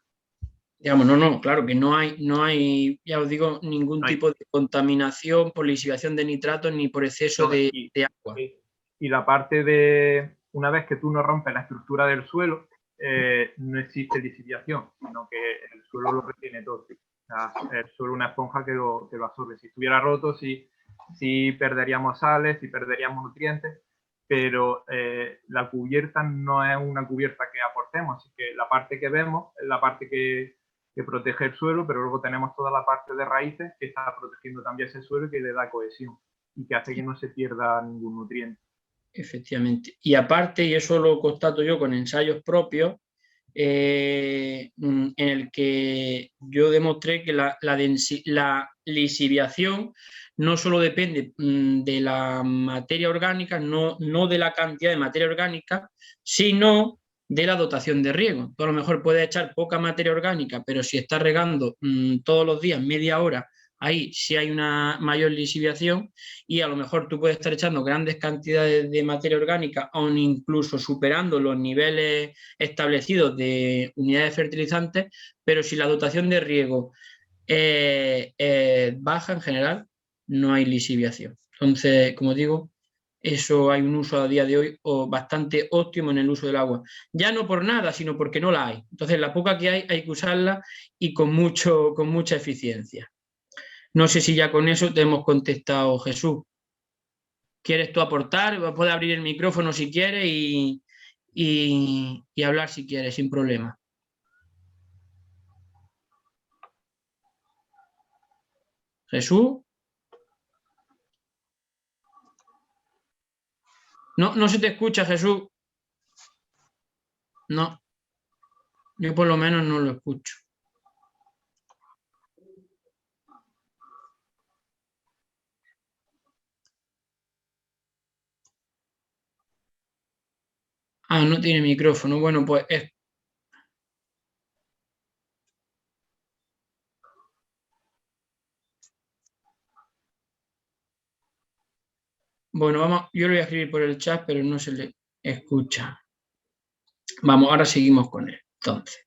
Digamos, claro que no hay, ya os digo, ningún tipo de contaminación por lisiviación de nitratos ni por exceso de agua. Y la parte de, una vez que tú no rompes la estructura del suelo, no existe lisiviación, sino que el suelo lo retiene todo. O sea, es solo una esponja que lo absorbe. Si estuviera roto, sí perderíamos sales, sí perderíamos nutrientes, pero la cubierta no es una cubierta que aportemos, así que la parte que vemos es la parte que protege el suelo, pero luego tenemos toda la parte de raíces que está protegiendo también ese suelo y que le da cohesión y que hace que no se pierda ningún nutriente. Efectivamente. Y aparte, y eso lo constato yo con ensayos propios, en el que yo demostré que la lisiviación no solo depende de la materia orgánica, no de la cantidad de materia orgánica, sino de la dotación de riego. Tú a lo mejor puedes echar poca materia orgánica, pero si estás regando todos los días media hora, ahí sí hay una mayor lisiviación, y a lo mejor tú puedes estar echando grandes cantidades de materia orgánica, aun incluso superando los niveles establecidos de unidades fertilizantes, pero si la dotación de riego baja en general, no hay lisiviación. Entonces, como digo, eso hay un uso a día de hoy bastante óptimo en el uso del agua. Ya no por nada, sino porque no la hay. Entonces, la poca que hay que usarla y con mucha eficiencia. No sé si ya con eso te hemos contestado, Jesús. ¿Quieres tú aportar? Puedes abrir el micrófono si quieres y hablar si quieres, sin problema. ¿Jesús? No se te escucha, Jesús. No. Yo por lo menos no lo escucho. No tiene micrófono. Bueno, pues bueno, vamos, yo lo voy a escribir por el chat, pero no se le escucha. Vamos, ahora seguimos con él. Entonces,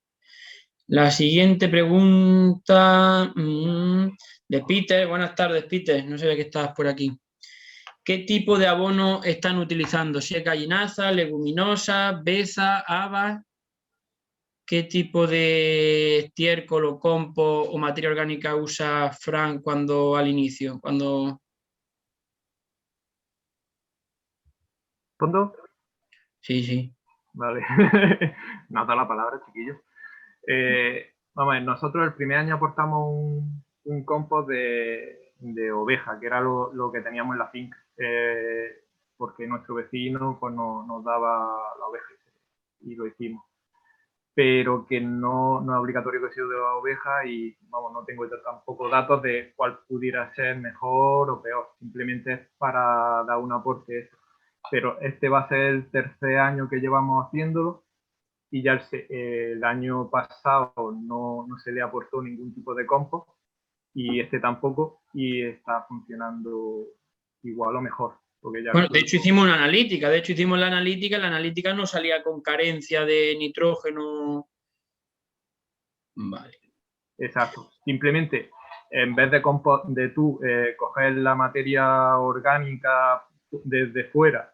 la siguiente pregunta de Peter. Buenas tardes, Peter. No sabía que estabas por aquí. ¿qué tipo de abono están utilizando? Si es gallinaza, leguminosa, beza, habas. ¿Qué tipo de estiércol o compost o materia orgánica usa Fran cuando al inicio? ¿Fondo? Sí, sí. Vale. Me has dado la palabra, chiquillos. Vamos a ver, nosotros el primer año aportamos un compost de oveja, que era lo que teníamos en la finca, porque nuestro vecino pues, nos daba la oveja y lo hicimos. Pero que no es obligatorio que sea de la oveja y vamos, no tengo tampoco datos de cuál pudiera ser mejor o peor, simplemente es para dar un aporte. Pero este va a ser el tercer año que llevamos haciéndolo y ya el año pasado no se le aportó ningún tipo de compost y este tampoco y está funcionando igual o mejor. Porque ya Bueno, de hecho hicimos una analítica, la analítica no salía con carencia de nitrógeno. Vale. Exacto. Simplemente, en vez de tú coger la materia orgánica desde fuera,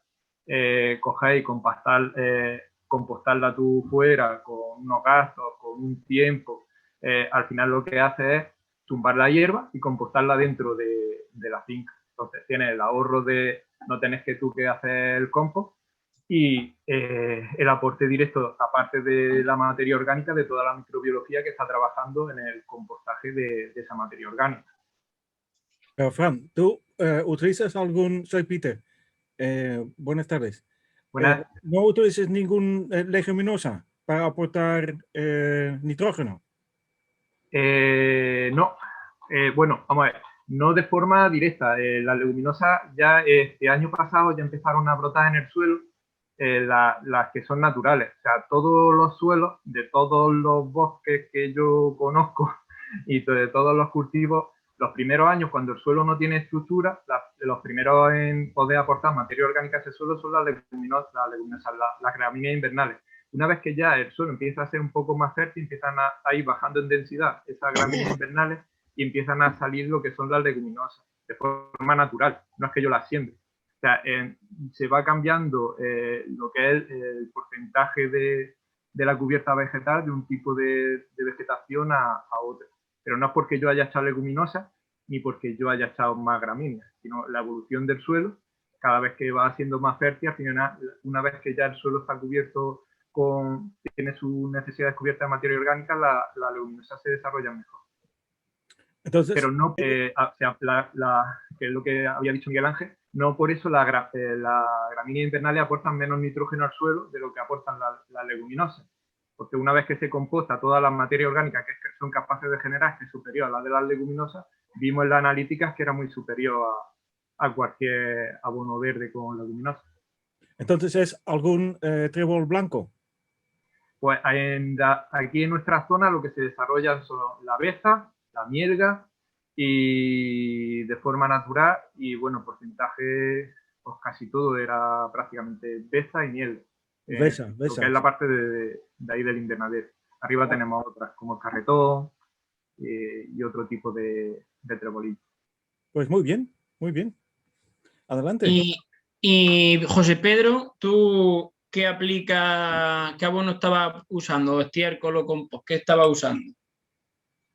coger y compostarla tú fuera con unos gastos, con un tiempo, al final lo que hace es tumbar la hierba y compostarla dentro de la finca. Entonces tienes el ahorro de no tenés que tú que hacer el compost y el aporte directo, aparte de la materia orgánica, de toda la microbiología que está trabajando en el compostaje de esa materia orgánica. Fran, ¿tú utilizas soy Peter, buenas tardes. ¿No utilizas ningún leguminosa para aportar nitrógeno? No. Bueno, vamos a ver. No de forma directa. Las leguminosas ya este año pasado ya empezaron a brotar en el suelo, las que son naturales. O sea, todos los suelos de todos los bosques que yo conozco y de todos los cultivos, los primeros años cuando el suelo no tiene estructura, los primeros en poder aportar materia orgánica a ese suelo son las leguminosas, las gramíneas invernales. Una vez que ya el suelo empieza a ser un poco más fértil, empiezan a ir bajando en densidad esas gramíneas invernales y empiezan a salir lo que son las leguminosas, de forma natural, no es que yo las siembre. O sea, se va cambiando lo que es el porcentaje de la cubierta vegetal de un tipo de vegetación a otro. Pero no es porque yo haya echado leguminosas ni porque yo haya echado más gramíneas, sino la evolución del suelo, cada vez que va siendo más fértil, al final, una vez que ya el suelo está cubierto tiene sus necesidades cubiertas de materia orgánica, la leguminosa se desarrolla mejor. Entonces, pero no, que es lo que había dicho Miguel Ángel, no por eso las gramíneas invernales aportan menos nitrógeno al suelo de lo que aportan las leguminosas. Porque una vez que se composta toda la materia orgánica que son capaces de generar, que es superior a la de las leguminosas, vimos en las analíticas que era muy superior a cualquier abono verde con leguminosas. Entonces, ¿es algún trébol blanco? Pues aquí en nuestra zona lo que se desarrollan son la beza, la mielga y de forma natural y bueno, porcentaje pues casi todo era prácticamente beza y mielga. Beza. Lo que es la parte de ahí del invernadero. Arriba tenemos otras como el carretón y otro tipo de trebolillo. Pues muy bien, muy bien. Adelante. Y José Pedro, ¿tú qué abono estaba usando? ¿Estiércol o compost? ¿Qué estaba usando?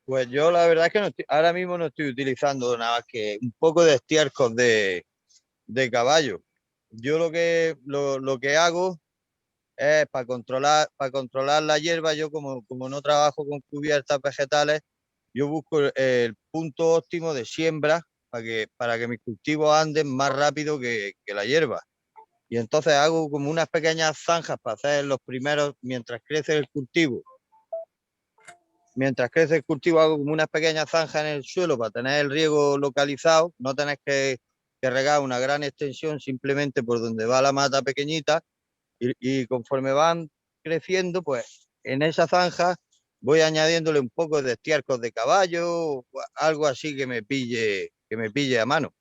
Pues yo la verdad es que ahora mismo no estoy utilizando nada más que un poco de estiércol de caballo. Yo lo que hago es para controlar la hierba, yo como no trabajo con cubiertas vegetales, yo busco el punto óptimo de siembra para que mis cultivos anden más rápido que la hierba. Y entonces hago como unas pequeñas zanjas para hacer los primeros, mientras crece el cultivo. Mientras crece el cultivo hago como unas pequeñas zanjas en el suelo para tener el riego localizado, no tenés que regar una gran extensión simplemente por donde va la mata pequeñita y conforme van creciendo, pues en esa zanja voy añadiéndole un poco de estiércol de caballo, algo así que me pille a mano.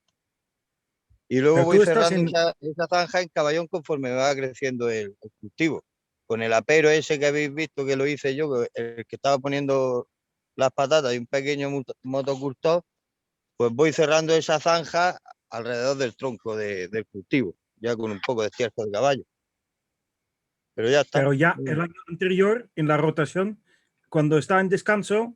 Y luego voy cerrando esa zanja en caballón conforme va creciendo el cultivo. Con el apero ese que habéis visto que lo hice yo, el que estaba poniendo las patatas y un pequeño motocultor, pues voy cerrando esa zanja alrededor del tronco del cultivo, ya con un poco de estiércol de caballo. Pero ya está. Pero ya el año anterior, en la rotación, cuando está en descanso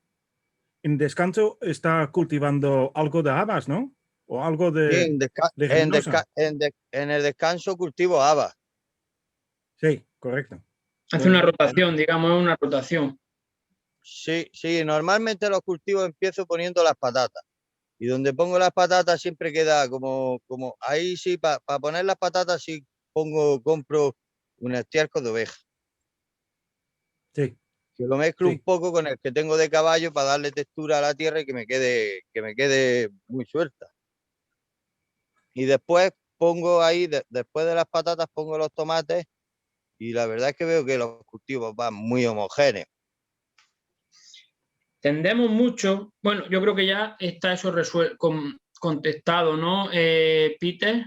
está cultivando algo de habas, ¿no? O algo Sí, de leguminosa. en el descanso cultivo habas. Sí, correcto. Hace una rotación, digamos, una rotación. Sí, sí, normalmente los cultivos empiezo poniendo las patatas. Y donde pongo las patatas siempre queda como ahí sí, para poner las patatas sí compro un estiércol de oveja. Sí, Que lo mezclo un sí. poco con el que tengo de caballo para darle textura a la tierra y que me quede muy suelta. Y después pongo ahí, después de las patatas pongo los tomates y la verdad es que veo que los cultivos van muy homogéneos. Tendemos mucho, bueno, yo creo que ya está eso contestado, ¿no, Peter?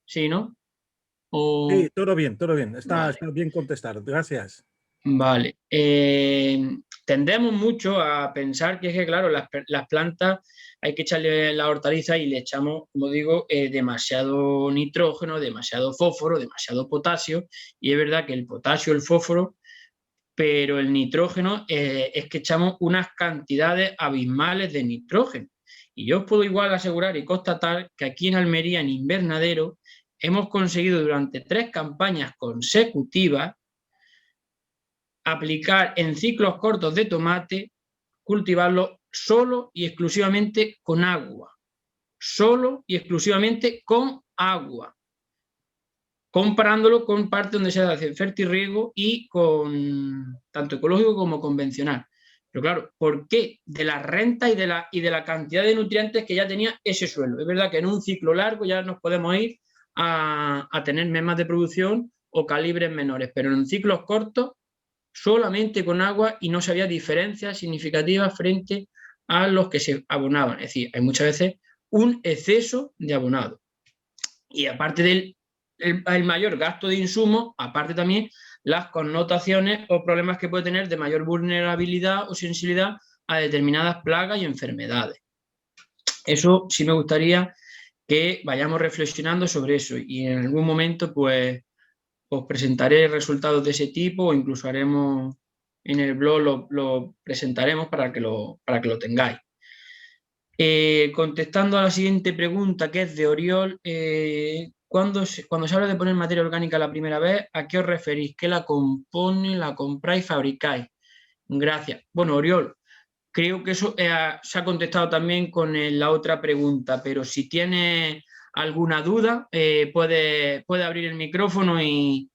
Sí, ¿no? Sí, todo bien, todo bien. Vale. Está bien contestado. Gracias. Vale. Tendemos mucho a pensar que es que, claro, las plantas hay que echarle la hortaliza y le echamos, como digo, demasiado nitrógeno, demasiado fósforo, demasiado potasio. Y es verdad que el potasio, el fósforo, pero el nitrógeno es que echamos unas cantidades abismales de nitrógeno. Y yo os puedo igual asegurar y constatar que aquí en Almería, en invernadero, hemos conseguido durante 3 campañas consecutivas aplicar en ciclos cortos de tomate, cultivarlo solo y exclusivamente con agua. Solo y exclusivamente con agua. Comparándolo con parte donde se hace fertirriego y con tanto ecológico como convencional. Pero claro, ¿por qué? De la renta y de la cantidad de nutrientes que ya tenía ese suelo. Es verdad que en un ciclo largo ya nos podemos ir a tener mermas de producción o calibres menores, pero en ciclos cortos solamente con agua y no se había diferencias significativas frente a los que se abonaban. Es decir, hay muchas veces un exceso de abonado. Y aparte del el mayor gasto de insumos, aparte también las connotaciones o problemas que puede tener de mayor vulnerabilidad o sensibilidad a determinadas plagas y enfermedades. Eso sí me gustaría que vayamos reflexionando sobre eso y en algún momento pues os presentaré resultados de ese tipo o incluso haremos en el blog, lo presentaremos para que lo tengáis. Contestando a la siguiente pregunta, que es de Oriol, cuando se habla de poner materia orgánica la primera vez, ¿a qué os referís? ¿Qué la compone, la compráis, fabricáis? Gracias. Bueno, Oriol, creo que eso se ha contestado también con la otra pregunta, pero si tienes alguna duda, puede abrir el micrófono y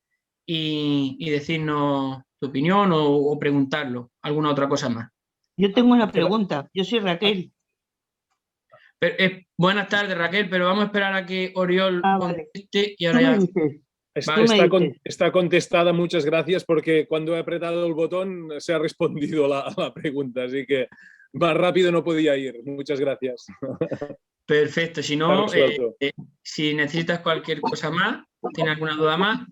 decirnos tu opinión o preguntarlo, alguna otra cosa más. Yo tengo una pregunta. Yo soy Raquel. Buenas tardes, Raquel, pero vamos a esperar a que Oriol conteste y ahora ¿Tú ya. me dices? Está contestada, muchas gracias, porque cuando he apretado el botón se ha respondido la pregunta, así que más rápido no podía ir. Muchas gracias. Perfecto, si no, si necesitas cualquier cosa más, ¿tienes alguna duda más?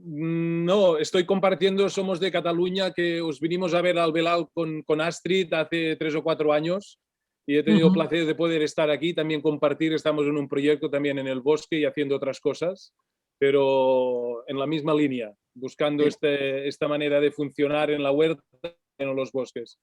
No, estoy compartiendo, somos de Cataluña, que os vinimos a ver al Velal con Astrid hace 3 o 4 años y he tenido placer de poder estar aquí, también compartir, estamos en un proyecto también en el bosque y haciendo otras cosas, pero en la misma línea, buscando esta manera de funcionar en la huerta y en los bosques.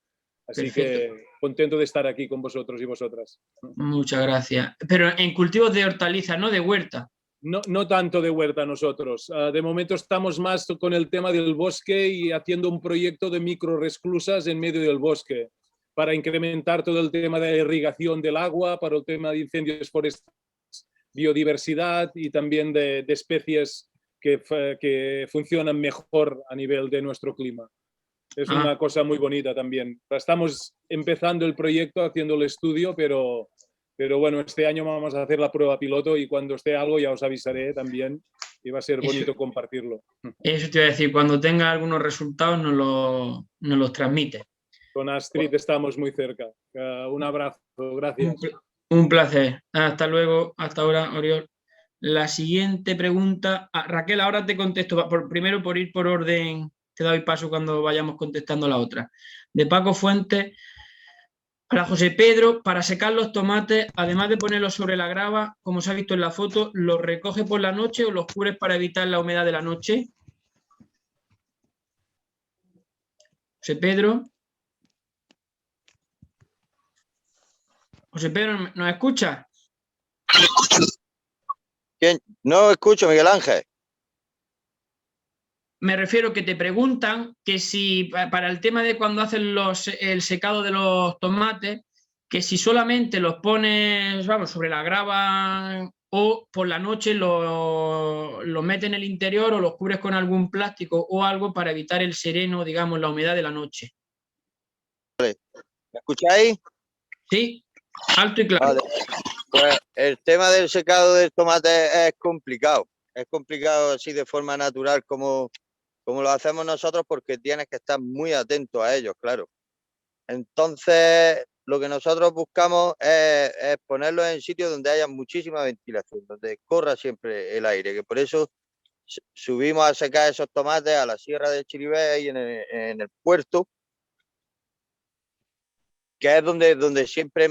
Así que contento de estar aquí con vosotros y vosotras. Muchas gracias. Pero en cultivos de hortalizas, ¿no? De huerta. No tanto de huerta nosotros. De momento estamos más con el tema del bosque y haciendo un proyecto de microresclusas en medio del bosque para incrementar todo el tema de irrigación del agua, para el tema de incendios forestales, biodiversidad y también de especies que funcionan mejor a nivel de nuestro clima. Es una cosa muy bonita también. Estamos empezando el proyecto, haciendo el estudio, pero bueno, este año vamos a hacer la prueba piloto y cuando esté algo ya os avisaré también y va a ser bonito compartirlo. Eso te iba a decir, cuando tenga algunos resultados nos los transmite. Con Astrid estamos muy cerca. Un abrazo, gracias. Un placer. Hasta luego, hasta ahora, Oriol. La siguiente pregunta, Raquel, ahora te contesto, primero por ir por orden, te doy paso cuando vayamos contestando la otra. De Paco Fuentes, Para José Pedro, para secar los tomates, además de ponerlos sobre la grava, como se ha visto en la foto, ¿los recoge por la noche o los cubres para evitar la humedad de la noche? José Pedro. José Pedro, ¿nos escucha? ¿Quién? No escucho, Miguel Ángel. Me refiero que te preguntan que si para el tema de cuando hacen el secado de los tomates, que si solamente los pones, vamos, sobre la grava o por la noche los metes en el interior o los cubres con algún plástico o algo para evitar el sereno, digamos, la humedad de la noche. ¿Me escucháis? Sí, alto y claro. Vale. Pues el tema del secado del tomate es complicado. Es complicado así de forma natural como lo hacemos nosotros porque tienes que estar muy atento a ellos, claro. Entonces, lo que nosotros buscamos es ponerlos en sitios donde haya muchísima ventilación, donde corra siempre el aire, que por eso subimos a secar esos tomates a la Sierra de Chiribé y en el puerto, que es donde siempre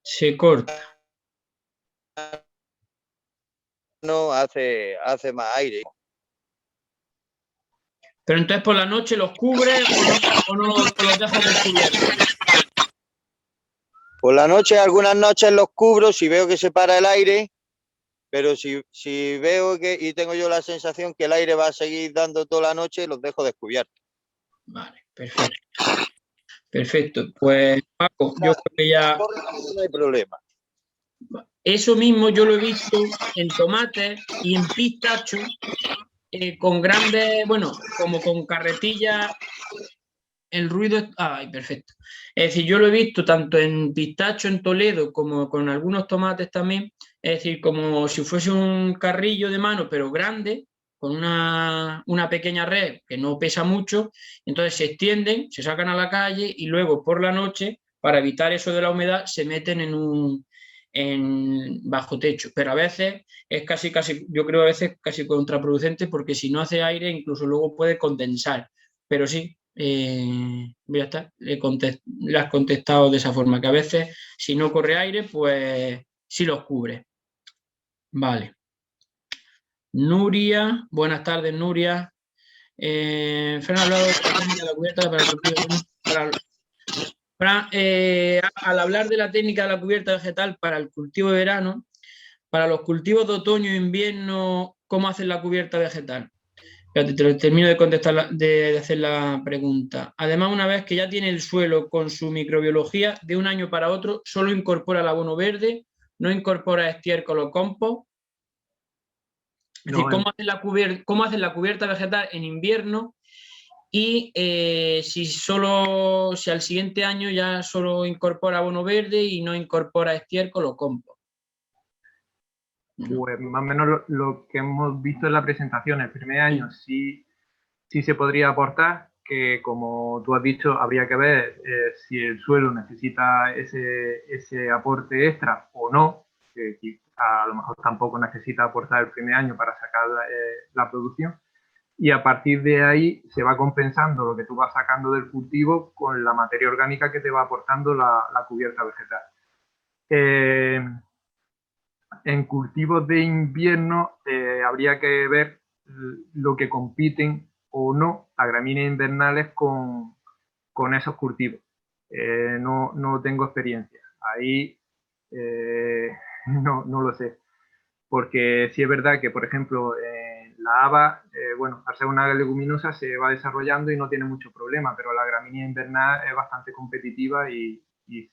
Se corta. no hace más aire. Pero entonces por la noche los cubres o no los dejas descubiertos. Por la noche, algunas noches los cubro si veo que se para el aire, pero si veo y tengo yo la sensación que el aire va a seguir dando toda la noche, los dejo descubiertos. Vale, perfecto. Perfecto. Pues Paco, yo creo que ya... No hay problema. Eso mismo yo lo he visto en tomates y en pistachos con grandes, bueno, como con carretillas. El ruido... Ay, perfecto. Es decir, yo lo he visto tanto en pistacho en Toledo como con algunos tomates también. Es decir, como si fuese un carrillo de mano, pero grande, con una pequeña red que no pesa mucho. Entonces se extienden, se sacan a la calle y luego por la noche, para evitar eso de la humedad, se meten en bajo techo. Pero a veces es casi, yo creo a veces casi contraproducente porque si no hace aire incluso luego puede condensar. Pero sí, ya está, le has contestado de esa forma, que a veces si no corre aire, pues sí los cubre. Vale. Nuria, buenas tardes, Nuria. Fran ha hablado de la técnica de la cubierta para el cultivo. Al hablar de la técnica de la cubierta vegetal para el cultivo de verano, para los cultivos de otoño e invierno, ¿cómo hacen la cubierta vegetal? Termino de contestar, de hacer la pregunta. Además, una vez que ya tiene el suelo con su microbiología, de un año para otro, solo incorpora el abono verde, no incorpora estiércol o compost. Es decir, ¿cómo hacen la cubierta vegetal en invierno? Y si al siguiente año ya solo incorpora abono verde y no incorpora estiércol o compost. Pues más o menos lo que hemos visto en la presentación, el primer año sí se podría aportar, que como tú has dicho, habría que ver si el suelo necesita ese aporte extra o no, que a lo mejor tampoco necesita aportar el primer año para sacar la producción, y a partir de ahí se va compensando lo que tú vas sacando del cultivo con la materia orgánica que te va aportando la cubierta vegetal. En cultivos de invierno habría que ver lo que compiten o no las gramíneas invernales con esos cultivos. No tengo experiencia. Ahí no lo sé. Porque sí es verdad que, por ejemplo, la haba, bueno, al ser una leguminosa se va desarrollando y no tiene mucho problema, pero la gramínea invernal es bastante competitiva y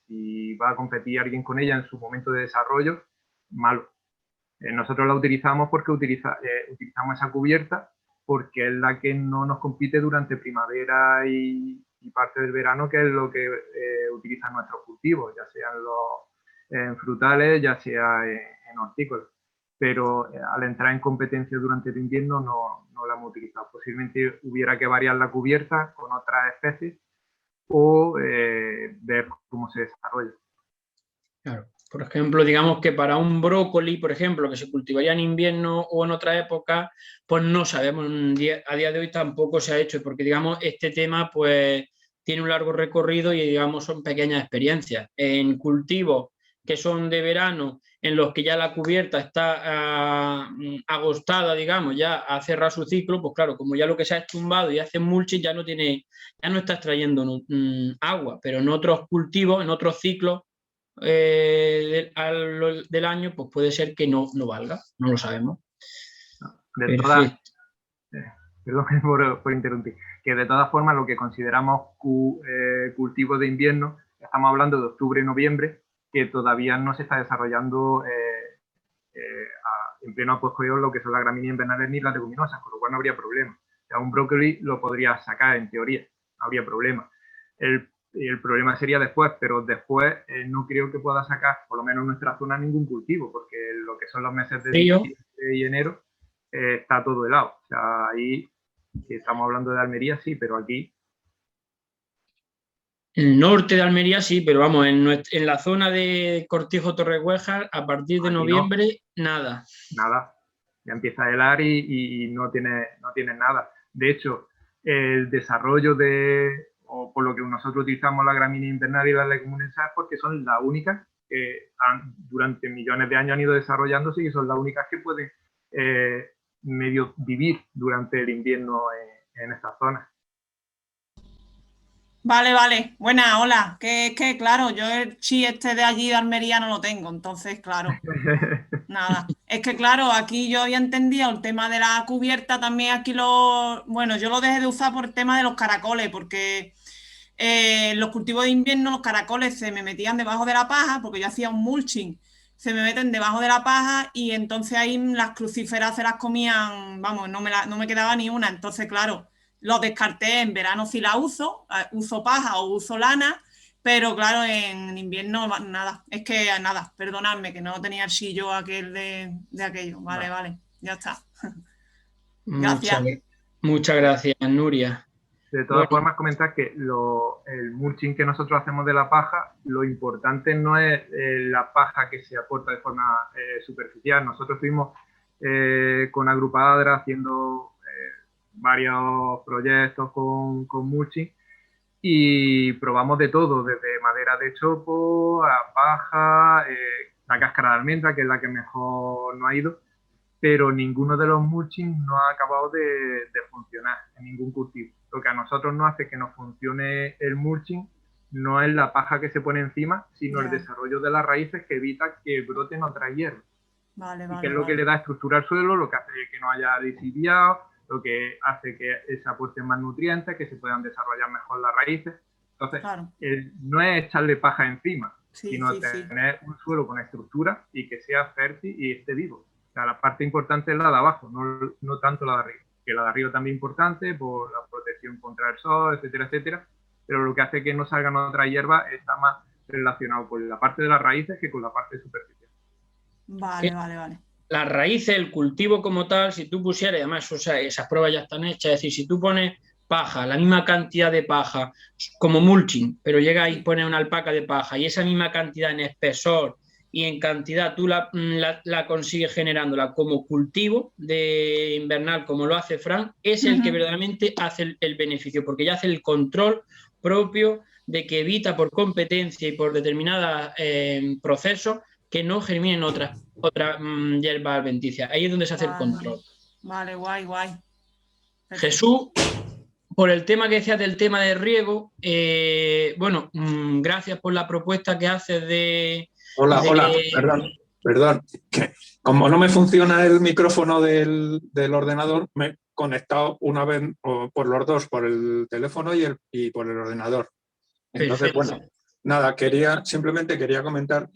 si va a competir alguien con ella en su momento de desarrollo, malo. Nosotros la utilizamos porque utilizamos esa cubierta porque es la que no nos compite durante primavera y parte del verano, que es lo que utilizan nuestros cultivos, ya sean en frutales, ya sea en hortícolas. Pero al entrar en competencia durante el invierno no la hemos utilizado. Posiblemente hubiera que variar la cubierta con otras especies o ver cómo se desarrolla. Claro. Por ejemplo, digamos que para un brócoli, por ejemplo, que se cultivaría en invierno o en otra época, pues no sabemos, a día de hoy tampoco se ha hecho, porque digamos este tema pues tiene un largo recorrido y digamos son pequeñas experiencias. En cultivos que son de verano, en los que ya la cubierta está agostada, digamos, ya ha cerrado su ciclo, pues claro, como ya lo que se ha estumbado y hace mulching ya no está extrayendo agua, pero en otros cultivos, en otros ciclos del año, pues puede ser que no valga, no lo sabemos. De todas, perdón por interrumpir, que de todas formas lo que consideramos cultivo de invierno, estamos hablando de octubre y noviembre, que todavía no se está desarrollando en pleno apogeo lo que son las gramíneas invernales ni las leguminosas, con lo cual no habría problema. O sea, un brócoli lo podría sacar en teoría, no habría problema. El problema sería después, pero después no creo que pueda sacar, por lo menos en nuestra zona, ningún cultivo, porque lo que son los meses de diciembre y enero está todo helado. O sea, ahí, si estamos hablando de Almería, sí, pero aquí... El norte de Almería sí, pero vamos, en la zona de Cortijo Torreguejas, a partir de noviembre, nada. Nada, ya empieza a helar y no tiene nada. De hecho, el desarrollo o por lo que nosotros utilizamos la gramínea invernal y las leguminosas, porque son las únicas que durante millones de años han ido desarrollándose y son las únicas que pueden medio vivir durante el invierno en esta zona. Vale. Buena, hola. Que claro, yo el chi este de allí de Almería no lo tengo, entonces, claro. Nada. Es que, claro, aquí yo había entendido el tema de la cubierta, también aquí bueno, yo lo dejé de usar por el tema de los caracoles, porque los cultivos de invierno, los caracoles se me metían debajo de la paja, porque yo hacía un mulching, se me meten debajo de la paja y entonces ahí las crucíferas se las comían, vamos, no me quedaba ni una, entonces, claro, los descarté. En verano sí la uso paja o uso lana, pero claro, en invierno nada. Es que nada, perdonadme que no tenía el chillo aquel de aquello. Vale, ya está. Gracias. Muchas gracias, Nuria. De todas formas, comentar que el mulching que nosotros hacemos de la paja, lo importante no es la paja que se aporta de forma superficial. Nosotros estuvimos con Agrupadra haciendo varios proyectos con mulching y probamos de todo, desde madera de chopo a paja, la cáscara de almendra, que es la que mejor no ha ido, pero ninguno de los mulching no ha acabado de funcionar en ningún cultivo. Lo que a nosotros nos hace que nos funcione el mulching no es la paja que se pone encima, sino el desarrollo de las raíces que evita que broten otras hierbas. Que es lo que le da estructura al suelo, lo que hace que no haya lisiviado, lo que hace que se aporten más nutrientes, que se puedan desarrollar mejor las raíces. Entonces, no es echarle paja encima, sino tener un suelo con estructura y que sea fértil y esté vivo. O sea, la parte importante es la de abajo, no tanto la de arriba. Que la de arriba también es importante por la protección contra el sol, etcétera, etcétera. Pero lo que hace que no salgan otras hierbas está más relacionado con la parte de las raíces que con la parte superficial. Vale. Las raíces, el cultivo como tal, si tú pusieras, además esas pruebas ya están hechas, es decir, si tú pones paja, la misma cantidad de paja como mulching, pero llega y pones una alpaca de paja y esa misma cantidad en espesor y en cantidad tú la consigues generándola como cultivo de invernal, como lo hace Fran, es el que verdaderamente hace el beneficio, porque ya hace el control propio de que evita por competencia y por determinados procesos que no germinen otras hierbas adventicias. Ahí es donde se hace el control. Vale, guay. Perfecto. Jesús, por el tema que decías del tema de riego, gracias por la propuesta que haces de... Hola, perdón. Que como no me funciona el micrófono del ordenador, me he conectado una vez por los dos, por el teléfono y por el ordenador. Entonces, perfecto. Nada, simplemente quería comentar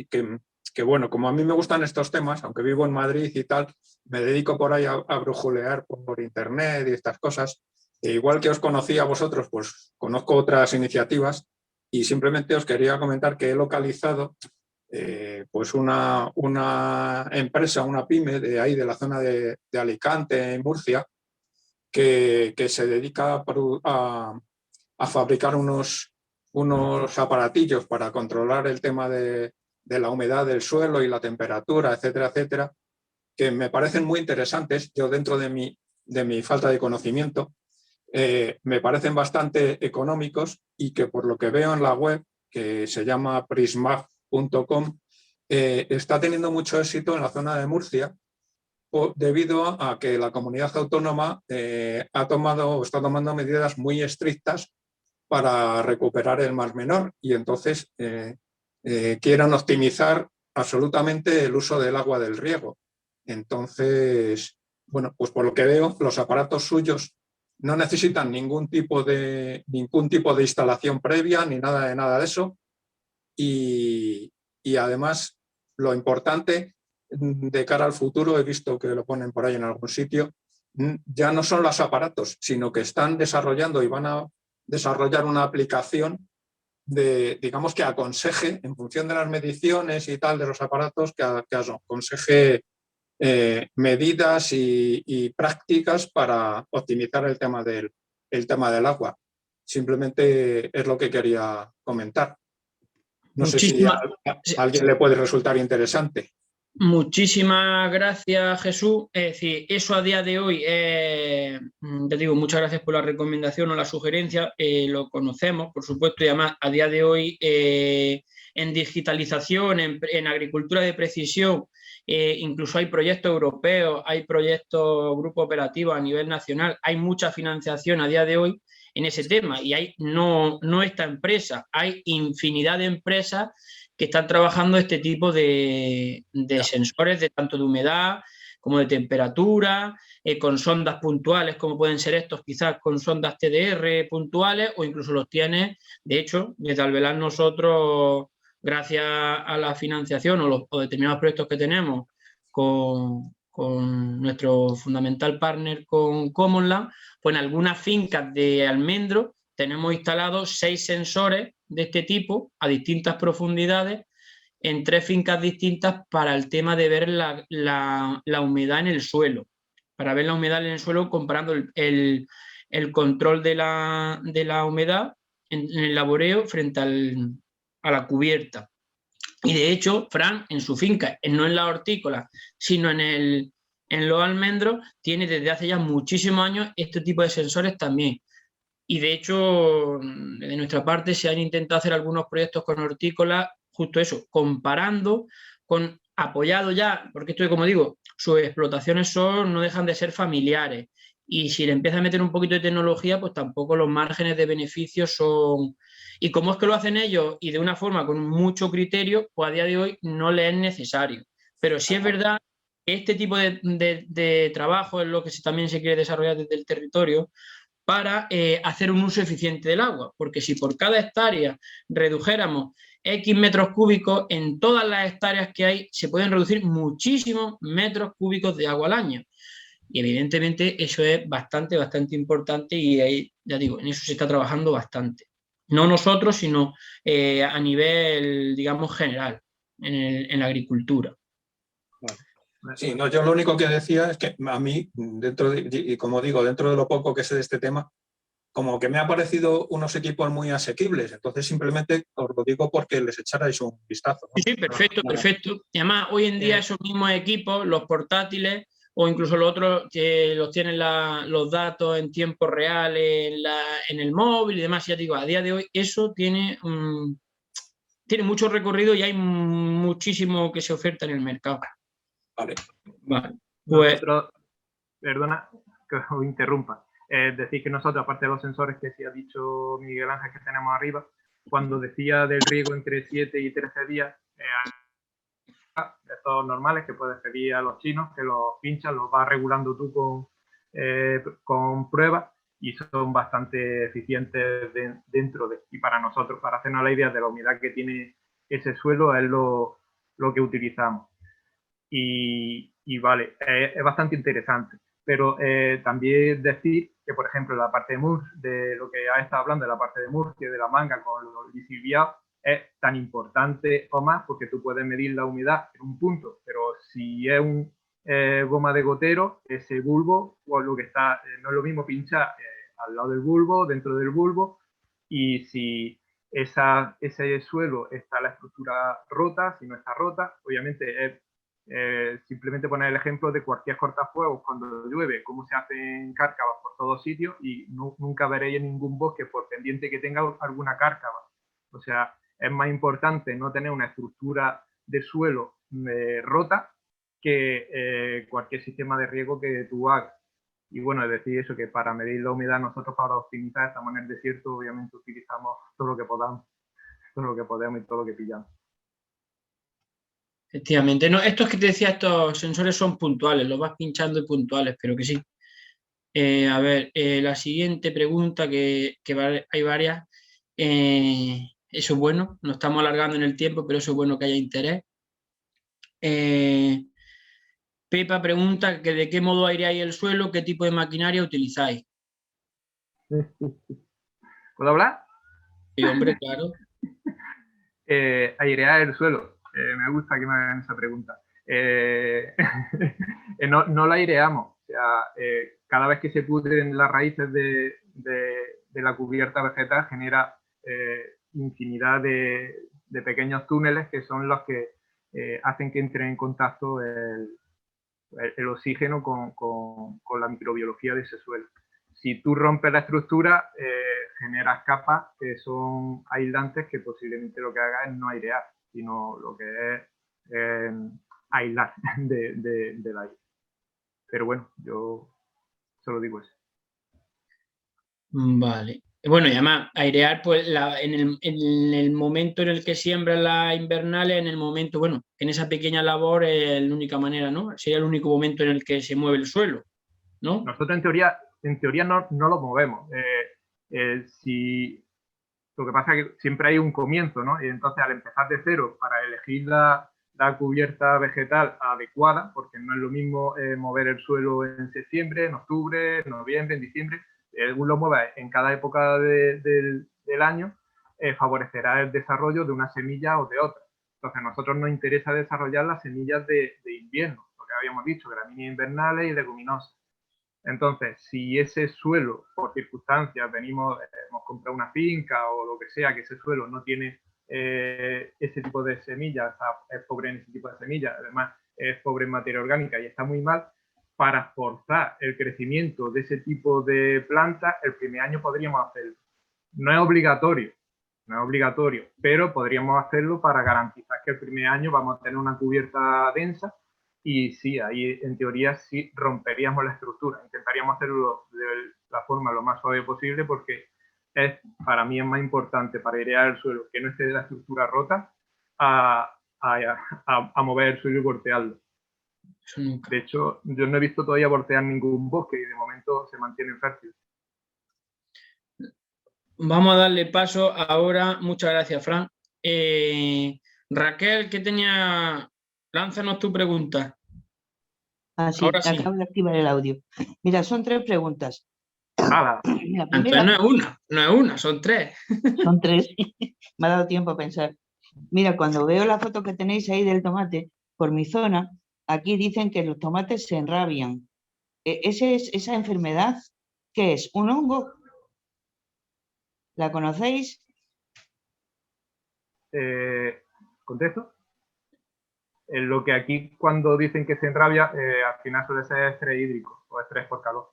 que bueno, como a mí me gustan estos temas, aunque vivo en Madrid y tal, me dedico por ahí a brujulear por internet y estas cosas. E igual que os conocí a vosotros, pues conozco otras iniciativas y simplemente os quería comentar que he localizado pues una empresa, una pyme de ahí, de la zona de Alicante, en Murcia, que se dedica a fabricar unos aparatillos para controlar el tema de de la humedad del suelo y la temperatura, etcétera, etcétera, que me parecen muy interesantes. Yo, dentro de mi falta de conocimiento, me parecen bastante económicos y que, por lo que veo en la web, que se llama prismag.com, está teniendo mucho éxito en la zona de Murcia, debido a que la comunidad autónoma está tomando medidas muy estrictas para recuperar el Mar Menor, y entonces quieren optimizar absolutamente el uso del agua del riego. Entonces, bueno, pues por lo que veo, los aparatos suyos no necesitan ningún tipo de instalación previa ni nada de eso. Y además, lo importante de cara al futuro, he visto que lo ponen por ahí en algún sitio, ya no son los aparatos, sino que están desarrollando y van a desarrollar una aplicación digamos, que aconseje, en función de las mediciones y tal de los aparatos, que aconseje medidas y prácticas para optimizar el tema del agua. Simplemente es lo que quería comentar. No sé si a alguien le puede resultar interesante. Muchísimas gracias, Jesús. Es decir, eso a día de hoy, te digo, muchas gracias por la recomendación o la sugerencia, lo conocemos, por supuesto, y además a día de hoy en digitalización, en agricultura de precisión, incluso hay proyectos europeos, hay proyectos, grupos operativos a nivel nacional, hay mucha financiación a día de hoy en ese tema, y hay no esta empresa, hay infinidad de empresas que están trabajando este tipo de sensores, de tanto de humedad como de temperatura, con sondas puntuales, como pueden ser estos, quizás con sondas TDR puntuales, o incluso los tiene, de hecho, desde Alvelar nosotros, gracias a la financiación o determinados proyectos que tenemos con nuestro fundamental partner, con Commonland, pues en algunas fincas de almendro tenemos instalados 6 sensores de este tipo a distintas profundidades en 3 fincas distintas para el tema de ver la humedad en el suelo, para ver la humedad en el suelo comparando el control de la humedad en el laboreo frente a la cubierta. Y de hecho, Fran, en su finca, no en la hortícola, sino en los almendros, tiene desde hace ya muchísimos años este tipo de sensores también. Y de hecho, de nuestra parte, se han intentado hacer algunos proyectos con hortícolas, justo eso, comparando, apoyado ya, porque esto, como digo, sus explotaciones no dejan de ser familiares. Y si le empieza a meter un poquito de tecnología, pues tampoco los márgenes de beneficio son... Y como es que lo hacen ellos y de una forma con mucho criterio, pues a día de hoy no les es necesario. Pero sí es verdad que este tipo de trabajo es lo que también se quiere desarrollar desde el territorio, para hacer un uso eficiente del agua, porque si por cada hectárea redujéramos X metros cúbicos, en todas las hectáreas que hay se pueden reducir muchísimos metros cúbicos de agua al año. Y evidentemente eso es bastante importante, y ahí, ya digo, en eso se está trabajando bastante. No nosotros, sino a nivel, digamos, general, en la agricultura. Sí, no, yo lo único que decía es que a mí, y como digo, dentro de lo poco que sé de este tema, como que me han parecido unos equipos muy asequibles. Entonces, simplemente os lo digo porque les echarais un vistazo, ¿no? Sí, perfecto, perfecto. Y además, hoy en día esos mismos equipos, los portátiles, o incluso los otros que los tienen los datos en tiempo real en el móvil y demás, ya digo, a día de hoy eso tiene mucho recorrido y hay muchísimo que se oferta en el mercado. Vale. Pues, perdona que os interrumpa. Decir que nosotros, aparte de los sensores que sí ha dicho Miguel Ángel que tenemos arriba, cuando decía del riego entre 7 y 13 días, estos normales que puedes pedir a los chinos, que los pinchas, los vas regulando tú con pruebas, y son bastante eficientes dentro de... Y para nosotros, para hacernos la idea de la humedad que tiene ese suelo, es lo que utilizamos. Y vale, es bastante interesante. Pero también decir que, por ejemplo, la parte de lo que ha estado hablando, de la parte de Murcia, de la manga con los lisilviados, es tan importante o más, porque tú puedes medir la humedad en un punto, pero si es un goma de gotero, ese bulbo, o lo que está, no es lo mismo pinchar al lado del bulbo, dentro del bulbo, y si ese suelo está la estructura rota, si no está rota, obviamente es simplemente poner el ejemplo de cualquier cortafuegos cuando llueve, cómo se hacen cárcavas por todos sitios y nunca veréis en ningún bosque, por pendiente que tenga, alguna cárcava. O sea, es más importante no tener una estructura de suelo rota que cualquier sistema de riego que tú hagas. Y bueno, es decir eso, que para medir la humedad nosotros para optimizar, estamos en el desierto, obviamente utilizamos todo lo que podamos y todo lo que pillamos. Efectivamente. No, estos que te decía, estos sensores son puntuales, los vas pinchando y puntuales, pero que sí. A ver, la siguiente pregunta, que hay varias. Eso es bueno, nos estamos alargando en el tiempo, pero eso es bueno que haya interés. Pepa pregunta que de qué modo aireáis el suelo, qué tipo de maquinaria utilizáis. ¿Puedo hablar? Sí, hombre, claro. Airear el suelo. Me gusta que me hagan esa pregunta. No lo aireamos. O sea, cada vez que se pudren las raíces de la cubierta vegetal genera infinidad de pequeños túneles que son los que hacen que entre en contacto el oxígeno con la microbiología de ese suelo. Si tú rompes la estructura, generas capas que son aislantes que posiblemente lo que haga es no airear, sino lo que es aislar del aire. Pero bueno, yo solo digo eso. Vale. Bueno, y además, airear, pues en el momento en el que siembras las invernales, en el momento, bueno, en esa pequeña labor es la única manera, ¿no? Sería el único momento en el que se mueve el suelo, ¿no? Nosotros en teoría no lo movemos. Lo que pasa es que siempre hay un comienzo, ¿no? Y entonces al empezar de cero para elegir la cubierta vegetal adecuada, porque no es lo mismo mover el suelo en septiembre, en octubre, en noviembre, en diciembre, según lo muevas en cada época del año, favorecerá el desarrollo de una semilla o de otra. Entonces a nosotros nos interesa desarrollar las semillas de invierno, lo que habíamos dicho, gramíneas invernales y leguminosas. Entonces, si ese suelo, por circunstancias, hemos comprado una finca o lo que sea, que ese suelo no tiene ese tipo de semillas, es pobre en ese tipo de semillas, además es pobre en materia orgánica y está muy mal, para forzar el crecimiento de ese tipo de plantas, el primer año podríamos hacerlo. No es obligatorio, pero podríamos hacerlo para garantizar que el primer año vamos a tener una cubierta densa. Y sí, ahí en teoría sí romperíamos la estructura. Intentaríamos hacerlo de la forma lo más suave posible porque para mí es más importante para airear el suelo que no esté de la estructura rota a mover el suelo y voltearlo. De hecho, yo no he visto todavía voltear ningún bosque y de momento se mantiene fértil. Vamos a darle paso ahora. Muchas gracias, Fran. Raquel, ¿qué tenía? Lánzanos tu pregunta. Sí, ahora sí. Acabo de activar el audio. Mira, son 3 preguntas. ¡Hala! La primera, no es una, son 3. Son 3. Me ha dado tiempo a pensar. Mira, cuando veo la foto que tenéis ahí del tomate, por mi zona, aquí dicen que los tomates se enrabian. ¿Esa enfermedad qué es? ¿Un hongo? ¿La conocéis? ¿Contesto? Lo que aquí cuando dicen que se enrabia, al final suele ser estrés hídrico o estrés por calor.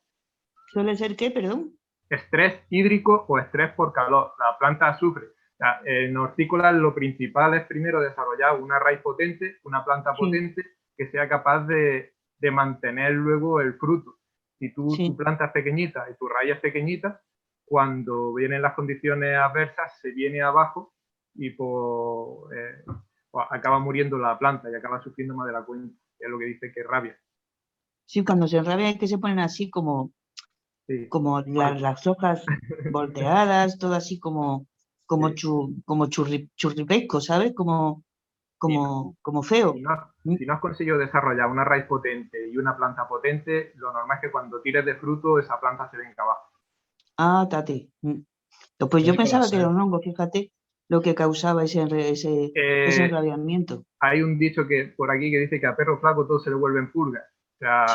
¿Suele ser qué, perdón? Estrés hídrico o estrés por calor. La planta sufre. O sea, en hortícolas lo principal es primero desarrollar una raíz potente, una planta potente que sea capaz de mantener luego el fruto. Si tu planta es pequeñita y tu raíz es pequeñita, cuando vienen las condiciones adversas se viene abajo y acaba muriendo la planta y acaba sufriendo más de la cuenta, que es lo que dice que rabia. Sí, cuando se enrabia es que se ponen así como las hojas volteadas, todo así como churripesco, ¿sabes? Como feo. Si no has conseguido desarrollar una raíz potente y una planta potente, lo normal es que cuando tires de fruto esa planta se venga abajo. Ah, tate. Pues yo pensaba que era un hongo, fíjate lo que causaba ese enrabiamiento. Hay un dicho por aquí que dice que a perro flaco todo se le vuelve en purga. O sea,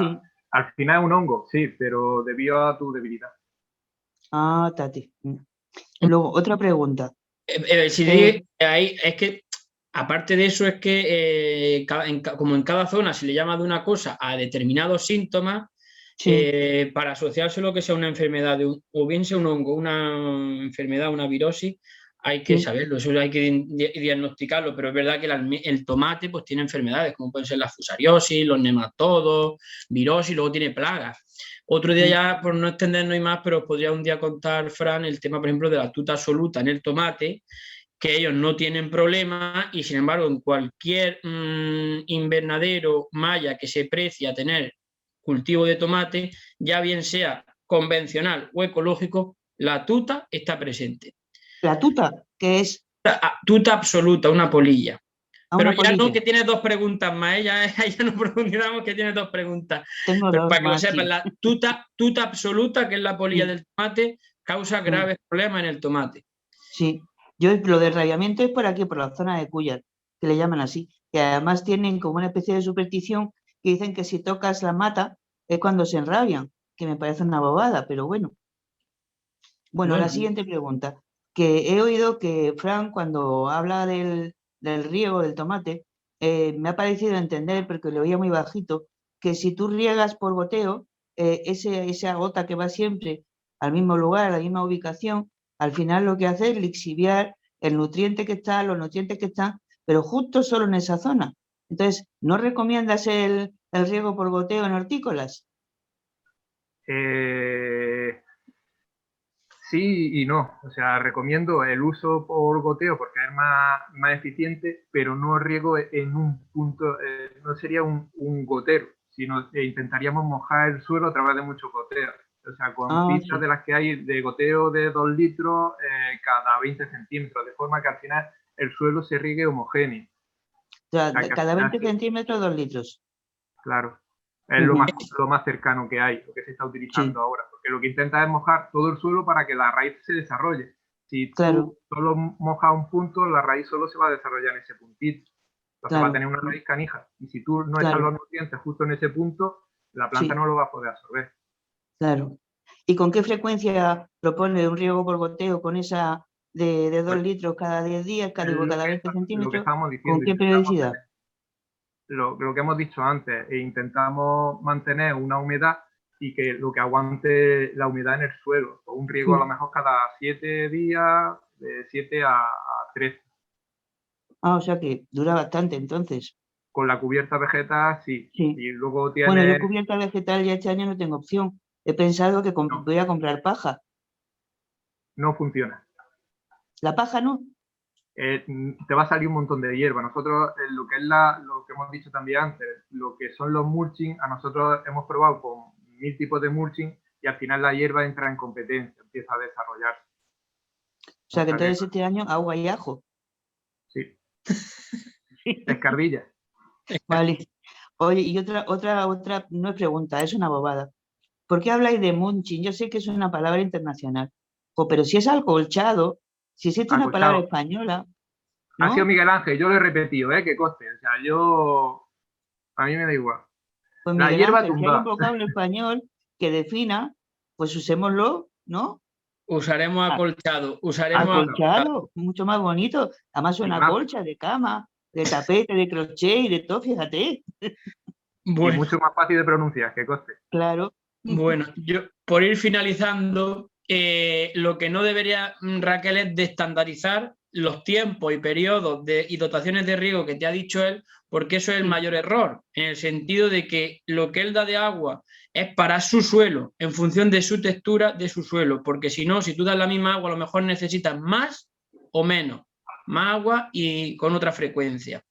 al final es un hongo, sí, pero debido a tu debilidad. Ah, tate. Luego, otra pregunta. Ahí es que, aparte de eso, es que como en cada zona se le llama de una cosa a determinados síntomas, para asociárselo que sea una enfermedad, o bien sea un hongo, una enfermedad, una virosis, hay que saberlo, eso hay que diagnosticarlo, pero es verdad que el tomate pues tiene enfermedades, como pueden ser la fusariosis, los nematodos, virosis, luego tiene plagas. Otro día ya, por no extendernos y más, pero os podría un día contar, Fran, el tema, por ejemplo, de la tuta absoluta en el tomate, que ellos no tienen problema y, sin embargo, en cualquier invernadero maya que se precie a tener cultivo de tomate, ya bien sea convencional o ecológico, la tuta está presente. La tuta, que es... Tuta absoluta, una polilla. Pero una ya polilla. no, que tiene 2 preguntas más, ya no profundizamos, que tiene 2 preguntas. Tengo pero 2 para que más, lo sepan, la tuta absoluta, que es la polilla del tomate, causa graves problemas en el tomate. Sí, yo lo del rabiamiento es por aquí, por la zona de Cúllar, que le llaman así, que además tienen como una especie de superstición que dicen que si tocas la mata es cuando se enrabian, que me parece una bobada, pero bueno. Bueno, la siguiente pregunta, que he oído que Fran, cuando habla del riego del tomate, me ha parecido entender, porque lo oía muy bajito, que si tú riegas por goteo, esa gota que va siempre al mismo lugar, a la misma ubicación, al final lo que hace es lixiviar el nutriente que está, los nutrientes que están, pero justo solo en esa zona. Entonces, ¿no recomiendas el riego por goteo en hortícolas? Sí y no. O sea, recomiendo el uso por goteo porque es más eficiente, pero no riego en un punto, no sería un gotero, sino intentaríamos mojar el suelo a través de muchos goteos. O sea, con pistas de las que hay de goteo de 2 litros cada 20 centímetros, de forma que al final el suelo se riegue homogéneo. O sea, cada 20 centímetros, 2 litros. Claro. Es lo más cercano que hay, lo que se está utilizando ahora. Porque lo que intenta es mojar todo el suelo para que la raíz se desarrolle. Si tú solo mojas un punto, la raíz solo se va a desarrollar en ese puntito. Entonces va a tener una raíz canija. Y si tú no echas los nutrientes justo en ese punto, la planta no lo va a poder absorber. Claro. ¿Y con qué frecuencia propone un riego por goteo con esa de 2 litros cada 10 días, cada 20 centímetros? ¿Con qué periodicidad? Lo que hemos dicho antes, intentamos mantener una humedad y que lo que aguante la humedad en el suelo. Un riego a lo mejor cada 7 días, de 7 a 13. O sea que dura bastante entonces. Con la cubierta vegetal, sí. Y luego tiene... Bueno, yo cubierta vegetal ya este año no tengo opción. He pensado que voy a comprar paja. No funciona. ¿La paja no? Te va a salir un montón de hierba. Nosotros, lo que es lo que hemos dicho también antes, lo que son los mulching, a nosotros hemos probado con 1000 tipos de mulching y al final la hierba entra en competencia, empieza a desarrollarse. O sea que entonces este año agua y ajo. Sí. Escarbilla. Vale. Oye, y otra, no es pregunta, es una bobada. ¿Por qué habláis de mulching? Yo sé que es una palabra internacional, pero si es acolchado, si existe una palabra española, ¿no? Ha sido Miguel Ángel, yo lo he repetido, que conste. O sea, a mí me da igual. Pues la hierba tumbada. Si hay un vocablo español que defina, pues usémoslo, ¿no? Usaremos acolchado. Acolchado, mucho más bonito. Además suena colcha de cama, de tapete, de crochet y de todo, fíjate. Bueno. Y mucho más fácil de pronunciar, que conste. Claro. Bueno, yo por ir finalizando, lo que no debería, Raquel, es de estandarizar los tiempos y periodos y dotaciones de riego que te ha dicho él, porque eso es el mayor error, en el sentido de que lo que él da de agua es para su suelo, en función de su textura de su suelo, porque si no, si tú das la misma agua, a lo mejor necesitas más o menos, más agua y con otra frecuencia.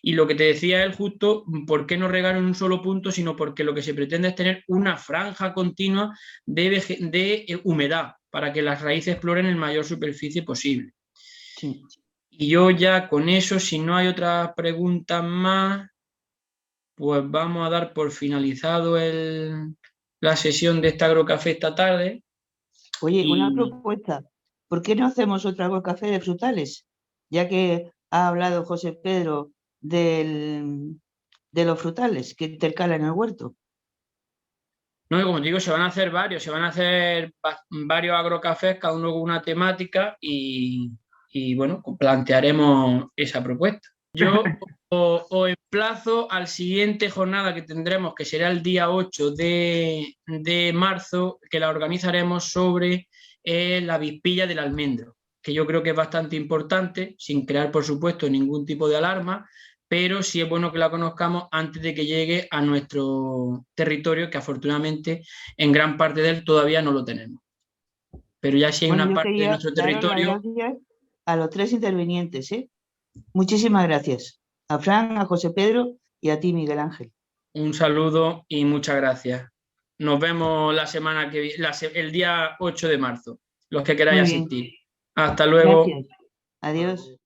Y lo que te decía él justo, ¿por qué no regar en un solo punto? Sino porque lo que se pretende es tener una franja continua de humedad para que las raíces exploren el mayor superficie posible. Sí. Y yo ya con eso, si no hay otras preguntas más, pues vamos a dar por finalizado la sesión de este agrocafé esta tarde. Oye, una propuesta. ¿Por qué no hacemos otro agrocafé de frutales? Ya que ha hablado José Pedro de los frutales que intercalan en el huerto. No, como digo, se van a hacer varios agrocafés, cada uno con una temática y y bueno, plantearemos esa propuesta. Yo os emplazo al siguiente jornada que tendremos, que será el día 8 de marzo, que la organizaremos sobre la vispilla del almendro, que yo creo que es bastante importante, sin crear, por supuesto, ningún tipo de alarma, pero sí es bueno que la conozcamos antes de que llegue a nuestro territorio, que afortunadamente en gran parte de él todavía no lo tenemos. Pero ya sí hay Bueno, una yo parte de quería nuestro daros las territorio. gracias a los 3 intervinientes, ¿eh? Muchísimas gracias. A Fran, a José Pedro y a ti, Miguel Ángel. Un saludo y muchas gracias. Nos vemos la semana que viene, el día 8 de marzo, los que queráis Muy bien. asistir. Hasta luego. Gracias. Adiós.